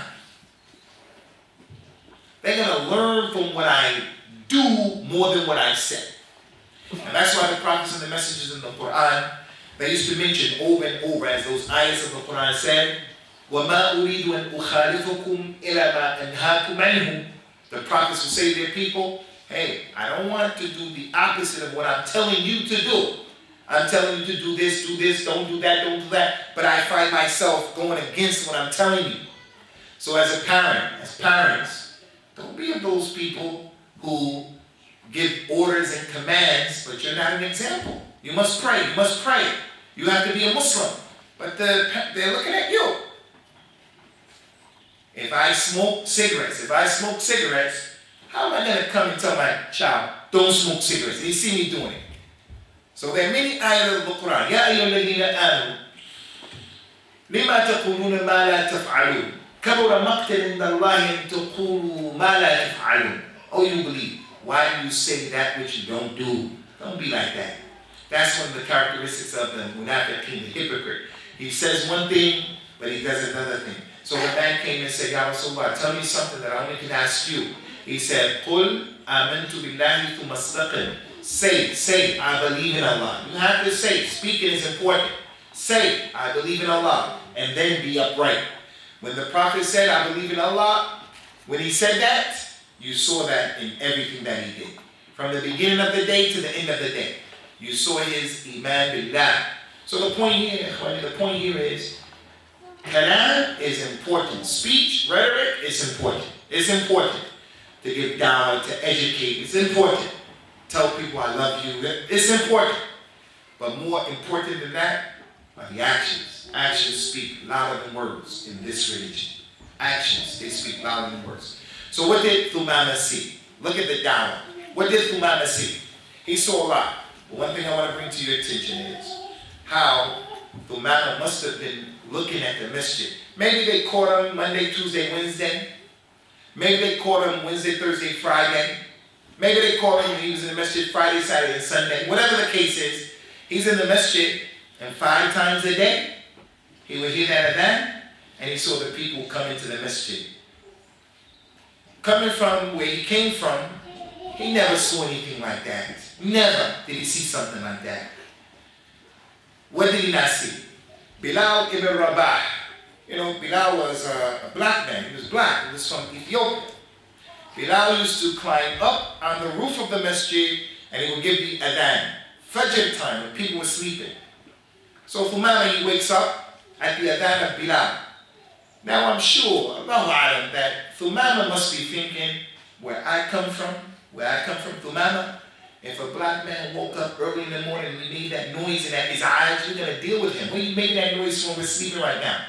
they're going to learn from what I do more than what I say. And that's why the prophets and the messages in the Quran, they used to mention over and over, as those ayahs of the Quran said, وَمَا أُرِيدُ أَنْ أُخَالِفُكُمْ إِلَى مَا أَنْهَاكُمْ عَنْهُ. The prophets will say to their people, hey, I don't want to do the opposite of what I'm telling you to do. I'm telling you to do this, don't do that. But I find myself going against what I'm telling you. So as parents, don't be of those people who give orders and commands, but you're not an example. You must pray. You have to be a Muslim. But they're looking at you. If I smoke cigarettes, how am I going to come and tell my child, don't smoke cigarettes? They see me doing it. So there are many ayahs of the Quran. يَا أَيُّهَا الَّذِينَ آمَنُوا لِمَا تَقُولُونَ مَا لَا تَفْعَلُونَ كَبُرَ مَقْتًا عِندَ اللَّهِ أَن تَقُولُوا مَا لَا تَفْعَلُونَ. Oh, you believe. Why do you say that which you don't do? Don't be like that. That's one of the characteristics of the munafiqeen, the hypocrite. He says one thing, but he does another thing. So when man came and said, Ya Rasulullah, tell me something that I only can ask you. He said, قُلْ آمَنْتُ بِاللَّهِ ثُمَّ اسْتَقِمْ. Say, I believe in Allah. You have to say. Speaking is important. Say, I believe in Allah. And then be upright. When the Prophet said, I believe in Allah, when he said that, you saw that in everything that he did. From the beginning of the day to the end of the day. You saw his iman billah. So the point here is, kalam is important. Speech, rhetoric is important. It's important to give dawah, to educate. It's important. Tell people I love you. It's important. But more important than that are the actions. Actions speak louder than words in this religion. Actions, they speak louder than words. So what did Thumamah see? Look at the dawah. What did Thumamah see? He saw a lot. But one thing I want to bring to your attention is how Thumamah must have been looking at the masjid. Maybe they caught him Monday, Tuesday, Wednesday. Maybe they caught him Wednesday, Thursday, Friday. Maybe they caught him when he was in the masjid Friday, Saturday, and Sunday. Whatever the case is, he's in the masjid, and 5 times a day, he would hear that adhan, and he saw the people come into the masjid. Coming from where he came from, he never saw anything like that. Never did he see something like that. What did he not see? Bilal ibn Rabah. Bilal was a black man. He was black. He was from Ethiopia. Bilal used to climb up on the roof of the masjid and he would give the adhan. Fajr time when people were sleeping. So Thumamah, he wakes up at the adhan of Bilal. Now I'm sure, Allahu A'lam, that Thumamah must be thinking, where I come from, Thumamah, if a black man woke up early in the morning and he made that noise in his eyes, you're going to deal with him. What are you making that noise for? We're sleeping right now.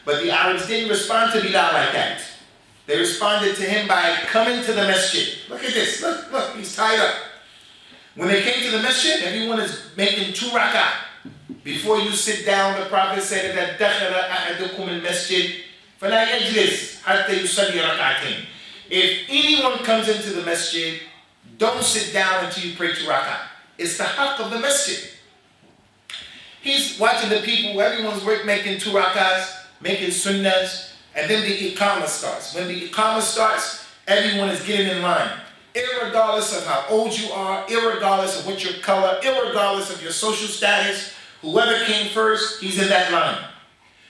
But the Arabs didn't respond to Bilal like that. They responded to him by coming to the masjid. Look at this. Look, he's tied up. When they came to the masjid, everyone is making 2 rak'ah. Before you sit down, the Prophet said that دَخَلَ أَحَدُكُمُ الْمَسْجِدِ فَلَا يَجْلِسْ حَتَّى يُصَلِّي رَكْعَتَيْنِ. If anyone comes into the masjid, don't sit down until you pray 2 rak'ah. It's the haqq of the masjid. He's watching the people, everyone's making 2 rak'ahs, making sunnahs, and then the iqamah starts. When the iqamah starts, everyone is getting in line. Irregardless of how old you are, irregardless of what your color, irregardless of your social status, whoever came first, he's in that line.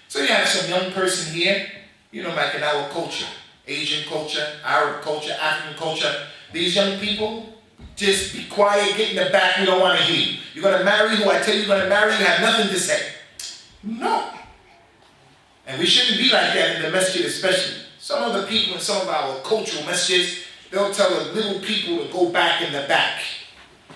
So you have some young person here, like in our culture. Asian culture, Arab culture, African culture. These young people, just be quiet, get in the back, we don't want to hear you. You're going to marry who I tell you you're going to marry, you have nothing to say. No. And we shouldn't be like that in the masjid especially. Some of the people in some of our cultural masjids, they'll tell the little people to go back in the back.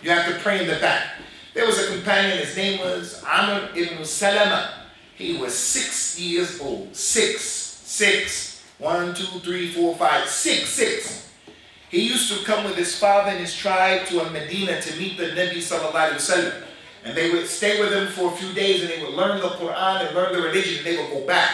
You have to pray in the back. There was a companion, his name was Thumamah ibn Usal. He was 6 years old. 6. 1, 2, 3, 4, 5, 6. He used to come with his father and his tribe to Medina to meet the Nabi sallallahu alaihi wasallam. And they would stay with him for a few days and they would learn the Quran and learn the religion and they would go back.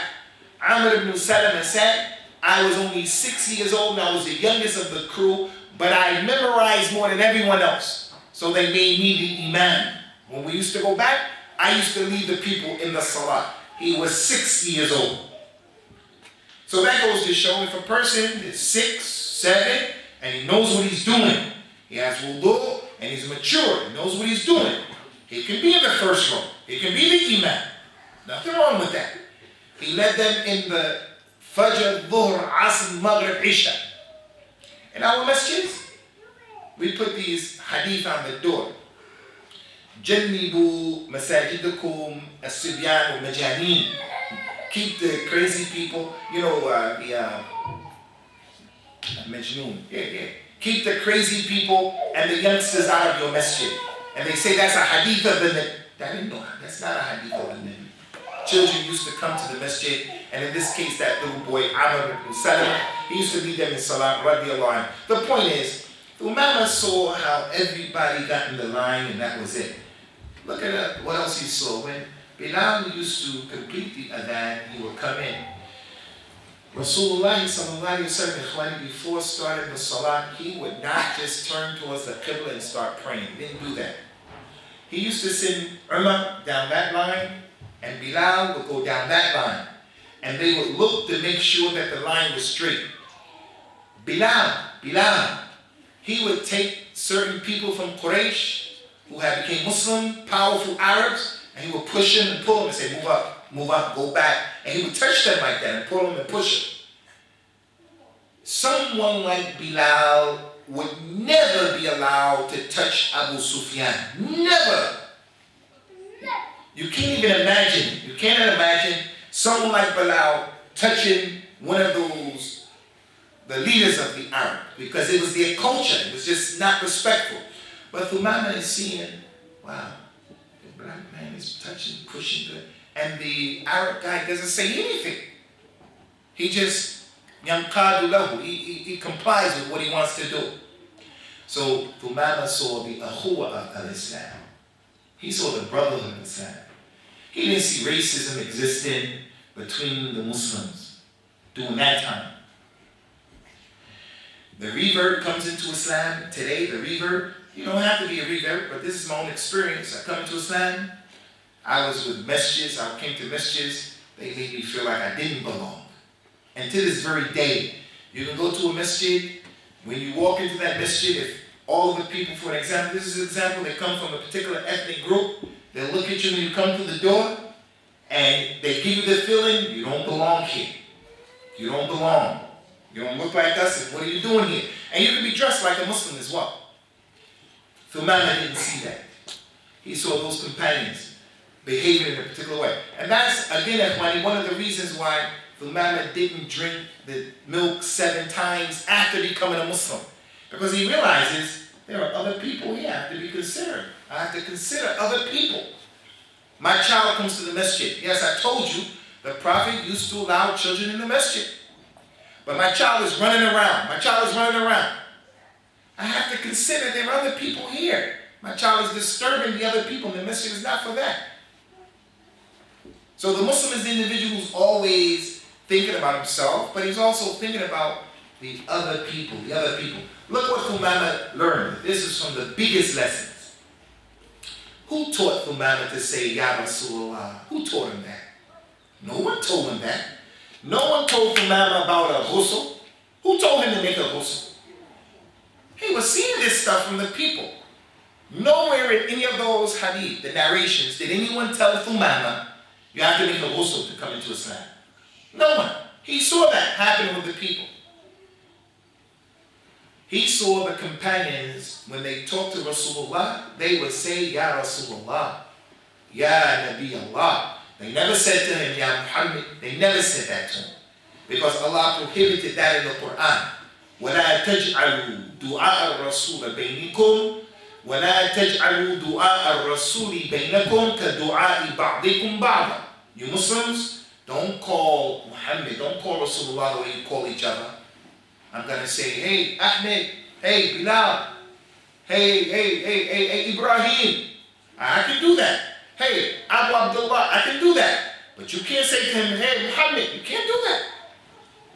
Thumamah ibn Usal said, I was only 6 years old and I was the youngest of the crew, but I memorized more than everyone else. So they made me the imam. When we used to go back, I used to lead the people in the salah. He was 6 years old. So that goes to show if a person is 6, 7, and he knows what he's doing, he has wudu, and he's mature, he knows what he's doing, he can be in the first row. He can be the imam. Nothing wrong with that. He led them in the Fajr, Dhuhr, Asr, Maghrib, Isha. In our masjids, we put these hadith on the door. Jannibu masajidakum as-sibyan wal-majaneen. Keep the crazy people, Majnoon. Yeah. Keep the crazy people and the youngsters out of your masjid. And they say that's a hadith of the Nabi. That's not a hadith of the Nabi. Children used to come to the masjid, and in this case, that little boy, Thumamah ibn Usal, he used to lead them in salat, radiallahu anhu. The point is, Thumamah saw how everybody got in the line, and that was it. Look at what else he saw. When Bilal used to complete the adhan, he would come in. Rasulullah sallallahu alayhi wa sallam, before starting the salat, he would not just turn towards the qibla and start praying. He didn't do that. He used to send Umar down that line, and Bilal would go down that line. And they would look to make sure that the line was straight. Bilal, he would take certain people from Quraysh who had become Muslim, powerful Arabs, and he would push them and pull them and say, move up, go back. And he would touch them like that and pull them and push them. Someone like Bilal would never be allowed to touch Abu Sufyan. Never. You can't even imagine. You cannot imagine someone like Bilal touching one of the leaders of the Arab, because it was their culture. It was just not respectful. But Thumamah is seeing, wow, the black man is touching, pushing, and the Arab guy doesn't say anything. He just, yanqadu lahu, he complies with what he wants to do. So Thumamah saw the akhuwa of al-Islam. He saw the brotherhood of Islam. He didn't see racism existing between the Muslims during that time. The revert comes into Islam today. The revert, you don't have to be a revert, but this is my own experience. I come into Islam. I was with masjids. I came to masjids. They made me feel like I didn't belong. And to this very day, you can go to a masjid. When you walk into that masjid, if all of the people, for an example, this is an example, they come from a particular ethnic group, they'll look at you when you come through the door, and they give you the feeling, you don't belong here. You don't belong. You don't look like us, and what are you doing here? And you can be dressed like a Muslim as well. Thumamah didn't see that. He saw those companions behaving in a particular way. And that's, again, Ikhwani, one of the reasons why Thumamah didn't drink the milk 7 times after becoming a Muslim. Because he realizes there are other people here I have to be considered. I have to consider other people. My child comes to the masjid. Yes, I told you, the Prophet used to allow children in the masjid. But my child is running around. I have to consider there are other people here. My child is disturbing the other people, and the masjid is not for that. So the Muslim is the individual who's always thinking about himself, but he's also thinking about the other people, Look what Thumamah learned. This is from the biggest lessons. Who taught Thumamah to say, Ya Rasulullah? Who taught him that? No one told him that. No one told Thumamah about a ghusl. Who told him to make a ghusl? He was seeing this stuff from the people. Nowhere in any of those hadith, the narrations, did anyone tell Thumamah, you have to make a ghusl to come into Islam. No one. He saw that happening with the people. He saw the companions, when they talked to Rasulullah, they would say, Ya Rasulullah, Ya Nabi Allah. They never said to him, Ya Muhammad. They never said that to him. Because Allah prohibited that in the Quran. وَلَا تَجْعَلُوا دُعَاءَ الرَّسُولَ بَيْنِكُمْ وَلَا تَجْعَلُوا دُعَاءَ الرَّسُولِ بَيْنَكُمْ كَدُعَاءِ بَعْضِكُمْ بَعْضًا. You Muslims, don't call Muhammad, don't call Rasulullah the way you call each other. I'm going to say, hey, Ahmed, hey, Bilal, hey, Ibrahim. I can do that. Hey, Abu Abdullah, I can do that. But you can't say to him, hey, Muhammad, you can't do that.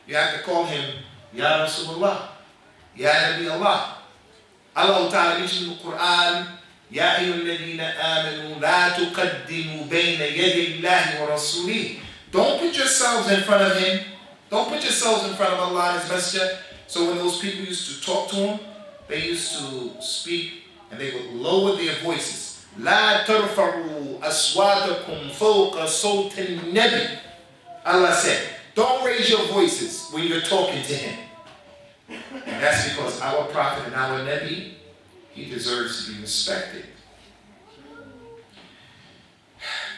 You have to call him, Ya Rasulullah, Ya Nabi Allah. Allah Ta'ala mentioned in the Quran, Ya ayyuhalladhina amanu la tuqaddimu bayna yadi Allahi wa rasulih. Don't put yourselves in front of him. Don't put yourselves in front of Allah and His Messenger. So when those people used to talk to him, they used to speak and they would lower their voices. La tarfa'u aswatakum fawqa sawti an-nabi. Allah said, don't raise your voices when you're talking to him. And that's because our prophet and our Nabi, he deserves to be respected.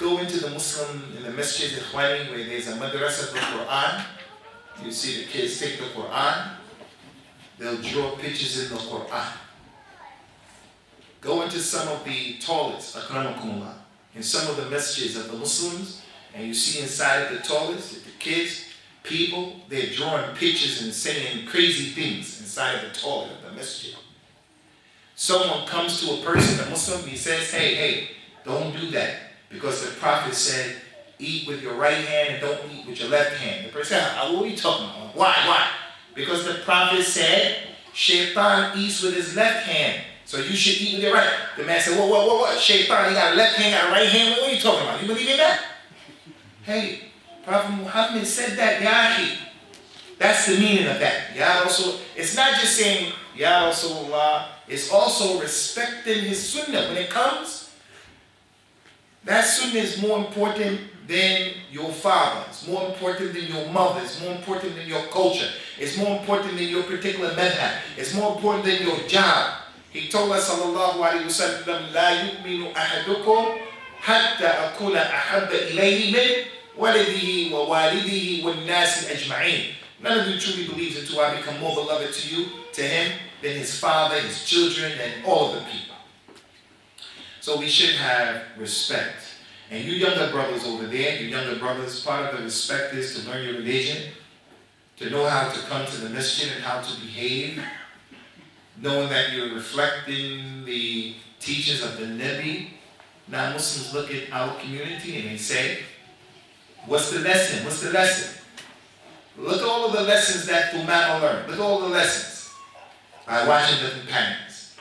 Go into the Muslim, in the Masjid Ikhwani, where there's a madrasa of the Quran. You see the kids take the Quran. They'll draw pictures in the Quran. Go into some of the toilets, akramakumullah, in some of the messages of the Muslims, and you see inside of the toilets, the kids, people, they're drawing pictures and saying crazy things inside of the toilet of the masjid. Someone comes to a person, a Muslim, he says, hey, don't do that. Because the Prophet said, eat with your right hand and don't eat with your left hand. The person said, what are you talking about? Why? Because the Prophet said, Shaitan eats with his left hand, so you should eat with your right. The man said, what? Shaitan, he got a left hand, got a right hand? What are you talking about? You believe in that? Hey, Prophet Muhammad said that, Ya Akhi. That's the meaning of that. Ya Rasul. It's not just saying, Ya Rasulullah. It's also respecting his sunnah. When it comes, that sunnah is more important than your father. It's more important than your mother. It's more important than your culture. It's more important than your particular madhab. It's more important than your job. He told us, sallallahu alayhi wa sallam, La yu'minu ahadukum hatta akuna ahabba ilayhi min walidihi wa walidihi wa nasi ajma'in. None of you truly believes until I become more beloved to him than his father, his children, and all of the people. So we should have respect. And you younger brothers over there, you younger brothers, part of the respect is to learn your religion, to know how to come to the masjid and how to behave, knowing that you're reflecting the teachings of the Nabi. Now Muslims look at our community and they say, what's the lesson? What's the lesson? Look at all of the lessons that Thumamah learned. Look at all the lessons by watching the companions.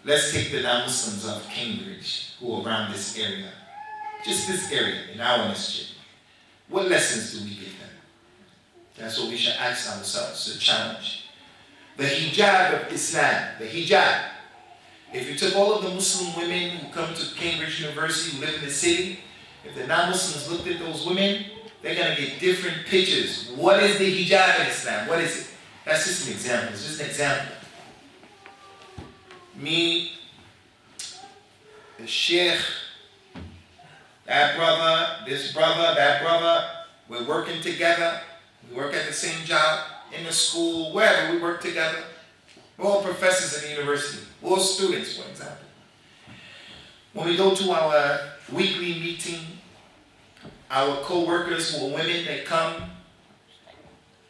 Let's take the non-Muslims of Cambridge who are around this area. Just this area in our masjid. What lessons do we give them? That's what we should ask ourselves, the challenge. The hijab of Islam, the hijab. If you took all of the Muslim women who come to Cambridge University, who live in the city, if the non-Muslims looked at those women, they're going to get different pictures. What is the hijab in Islam? What is it? That's just an example. It's just an example. Me, the Sheikh, that brother, this brother, that brother, we're working together. We work at the same job, in the school, wherever we work together. We're all professors in the university. We're all students, for example. When we go to our weekly meeting, our co-workers who are women, they come.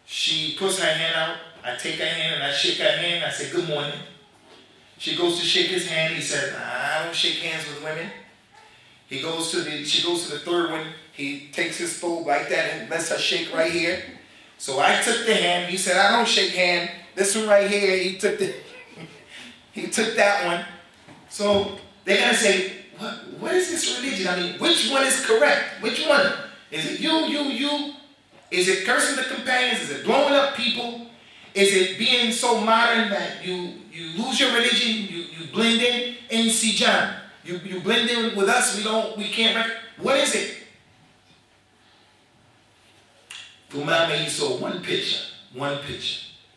She puts her hand out. I take her hand and I shake her hand. I say, good morning. She goes to shake his hand. He says, I don't shake hands with women. She goes to the third one. He takes his fold like that and lets her shake right here. So I took the hand. He said, I don't shake hand. This one right here, he took that one. So they're going to say, what is this religion? I mean, which one is correct? Which one? Is it you? Is it cursing the companions? Is it blowing up people? Is it being so modern that you lose your religion? You blend in Sijan. You blend in with us. We can't. What is it? Thumamah, he saw one picture.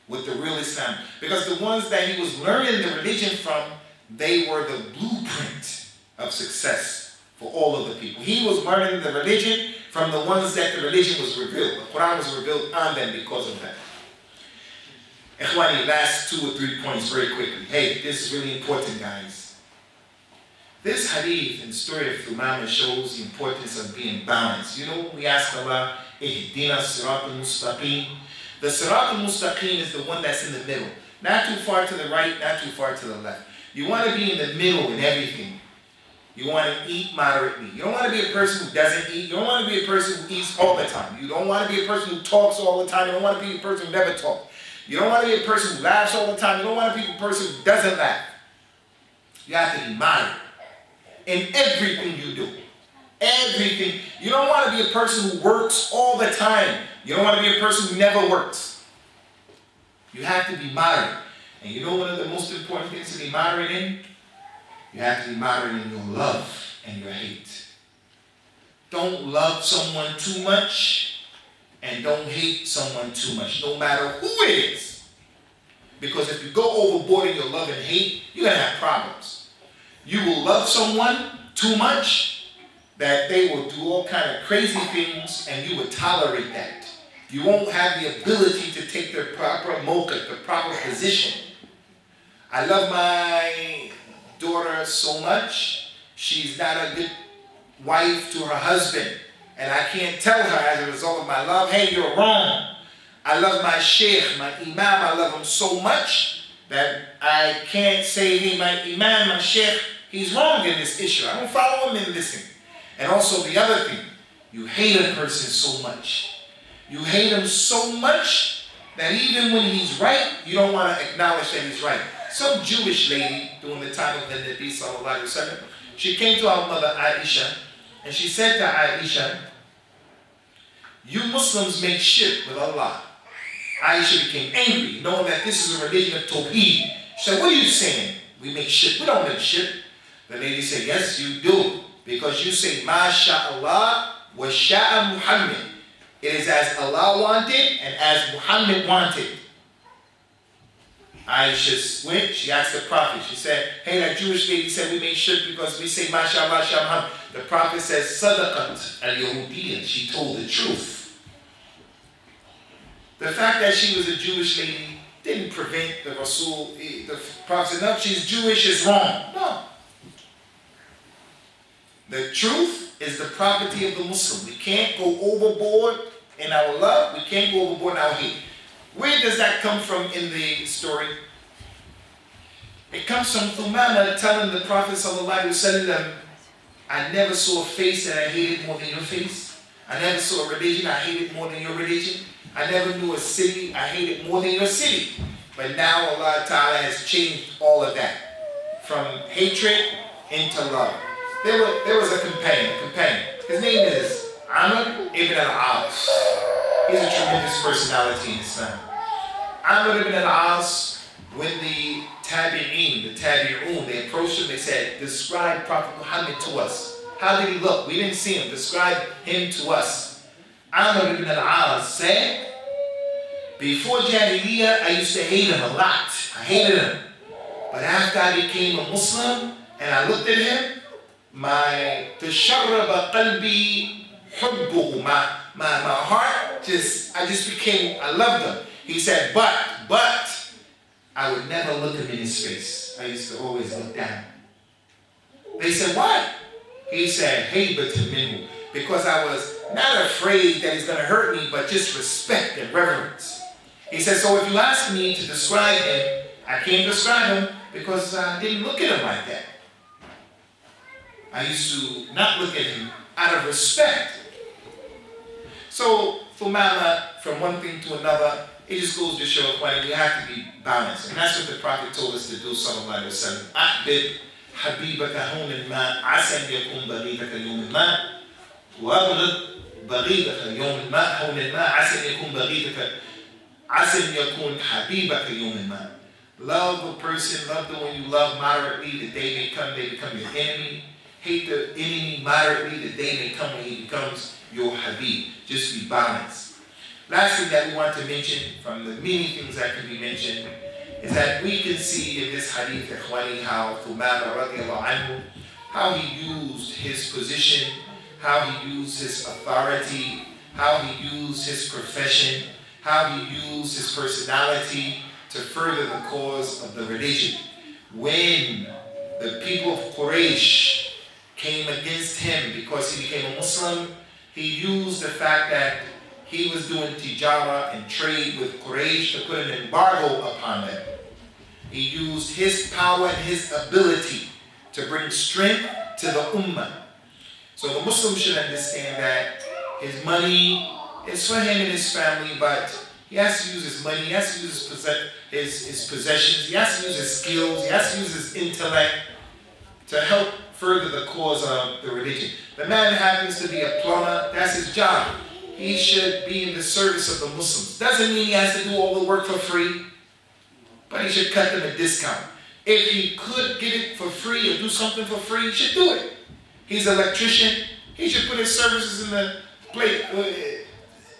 with the real Islam. Because the ones that he was learning the religion from, they were the blueprint of success for all of the people. He was learning the religion from the ones that the religion was revealed. The Quran was revealed on them because of that. Ikhwani, last 2 or 3 points very quickly. Hey, this is really important, guys. This hadith and story of Thumamah shows the importance of being balanced. You know, we ask Allah, Ihdina Sirat al-Mustaqim. The Sirat al-Mustaqim is the one that's in the middle. Not too far to the right, not too far to the left. You want to be in the middle in everything. You want to eat moderately. You don't want to be a person who doesn't eat. You don't want to be a person who eats all the time. You don't want to be a person who talks all the time. You don't want to be a person who never talks. You don't want to be a person who laughs all the time. You don't want to be a person who doesn't laugh. You have to be moderate in everything you do. Everything. You don't want to be a person who works all the time. You don't want to be a person who never works. You have to be moderate. And you know one of the most important things to be moderate in? You have to be moderate in your love and your hate. Don't love someone too much and don't hate someone too much, no matter who it is. Because if you go overboard in your love and hate, you're going to have problems. You will love someone too much that they will do all kind of crazy things and you will tolerate that. You won't have the ability to take the proper mawqif, the proper position. I love my daughter so much, she's not a good wife to her husband. And I can't tell her as a result of my love, hey, you're wrong. I love my sheikh, my imam, I love him so much that I can't say, hey, my imam, my sheikh, he's wrong in this issue. I don't follow him in this thing. And also the other thing, you hate a person so much. You hate him so much that even when he's right, you don't want to acknowledge that he's right. Some Jewish lady during the time of the Nabi sallallahu alaihi wasallam, she came to our mother Aisha and she said to Aisha, you Muslims make shirk with Allah. Aisha became angry knowing that this is a religion of Tawheed. She said, what are you saying? We make shirk. We don't make shirk. The lady said, yes, you do. Because you say, Ma sha'Allah wa sha'a Muhammad. It is as Allah wanted and as Muhammad wanted. Aisha went, she asked the Prophet, she said, hey, that Jewish lady said we made shirk because we say MashaAllah, Muhammad. The Prophet says, Sadaqat al-Yahudiyya, she told the truth. The fact that she was a Jewish lady didn't prevent the Rasul, the Prophet said, no, she's Jewish, is wrong. No. The truth is the property of the Muslim. We can't go overboard in our love, we can't go overboard in our hate. Where does that come from in the story? It comes from Thumamah telling the Prophet ﷺ, I never saw a face that I hated more than your face. I never saw a religion I hated more than your religion. I never knew a city I hated more than your city. But now Allah Ta'ala has changed all of that from hatred into love. There was a companion. His name is Amr ibn al-As. He's a tremendous personality in Islam. Amr ibn al-As, when the Tabi'un, they approached him, they said, describe Prophet Muhammad to us. How did he look? We didn't see him. Describe him to us. Amr ibn al-As said, before Jahiliyyah, I used to hate him a lot. I hated him. But after I became a Muslim and I looked at him, my tasharraba qalbi hubbuhu, my heart I just became, I loved him. He said, but I would never look him in his face. I used to always look down. They said, why? He said, haybatan minhu, because I was not afraid that he's going to hurt me, but just respect and reverence. He said, so if you ask me to describe him, I can't describe him because I didn't look at him like that. I used to not look at him out of respect. So, Thumamah, from one thing to another, it just goes to show that we have to be balanced. And that's what the Prophet told us to do, sallallahu alayhi wa sallam. أحبب حبيبك هون ما عسى أن يكون بغيضك يوم ما وأبغض بغيضك يوم ما هون ما عسى أن يكون بغيضك عسى أن يكون حبيبك يوم ما. Love a person, love the one you love moderately, the day may come, they become your enemy. Hate the enemy moderately, the day may come when he becomes your Habib. Just be balanced. Last thing that we want to mention, from the many things that can be mentioned, is that we can see in this hadith, Ikhwani, how Thumamah radiallahu anhu, how he used his position, how he used his authority, how he used his profession, how he used his personality to further the cause of the religion. When the people of Quraysh came against him because he became a Muslim, he used the fact that he was doing tijara and trade with Quraysh to put an embargo upon them. He used his power and his ability to bring strength to the ummah. So the Muslim should understand that his money is for him and his family, but he has to use his money, he has to use his possessions, he has to use his skills, he has to use his intellect to help further the cause of the religion. The man happens to be a plumber, that's his job. He should be in the service of the Muslims. Doesn't mean he has to do all the work for free, but he should cut them a discount. If he could get it for free or do something for free, he should do it. He's an electrician, he should put his services in the plate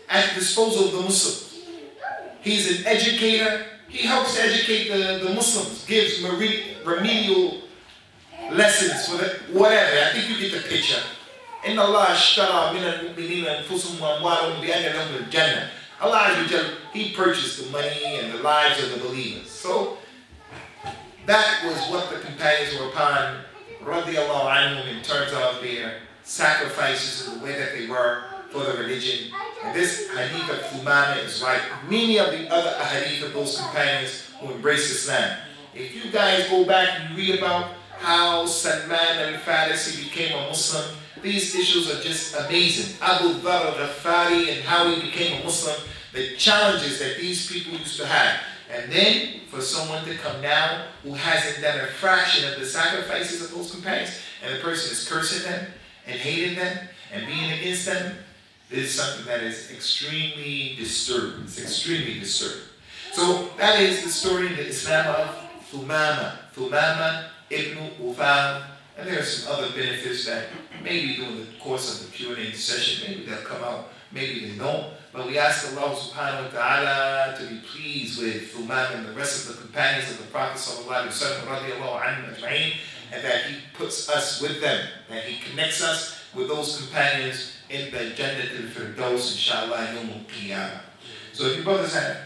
at the disposal of the Muslims. He's an educator, he helps to educate the Muslims, gives remedial lessons for the whatever. I think you get the picture. إن الله اشترى من المؤمنين أنفسهم وأموالهم بأن لهم الجنة. Allah, he purchased the money and the lives of the believers. So that was what the companions were upon, radiallahu anhum, in terms of their sacrifices and the way that they were for the religion. And this hadith of Thumamah is like many of the other hadith of those companions who embraced Islam. If you guys go back and read about how Salman al-Farisi became a Muslim, these issues are just amazing. Abu Dhar al-Ghafari and how he became a Muslim, the challenges that these people used to have. And then for someone to come now who hasn't done a fraction of the sacrifices of those companions, and the person is cursing them and hating them and being against them, this is something that is extremely disturbing. It's extremely disturbing. So that is the story in the Islam of Thumamah ibn Usal. And there are some other benefits that maybe during the course of the Q&A session, maybe they'll come out, maybe they don't. But we ask Allah subhanahu wa ta'ala to be pleased with Thumamah and the rest of the companions of the Prophet sallallahu alaihi wasallam, and that he puts us with them, that he connects us with those companions in the Jannat al-Firdaus, inshallah, yawm al-qiyamah. So if you brothers have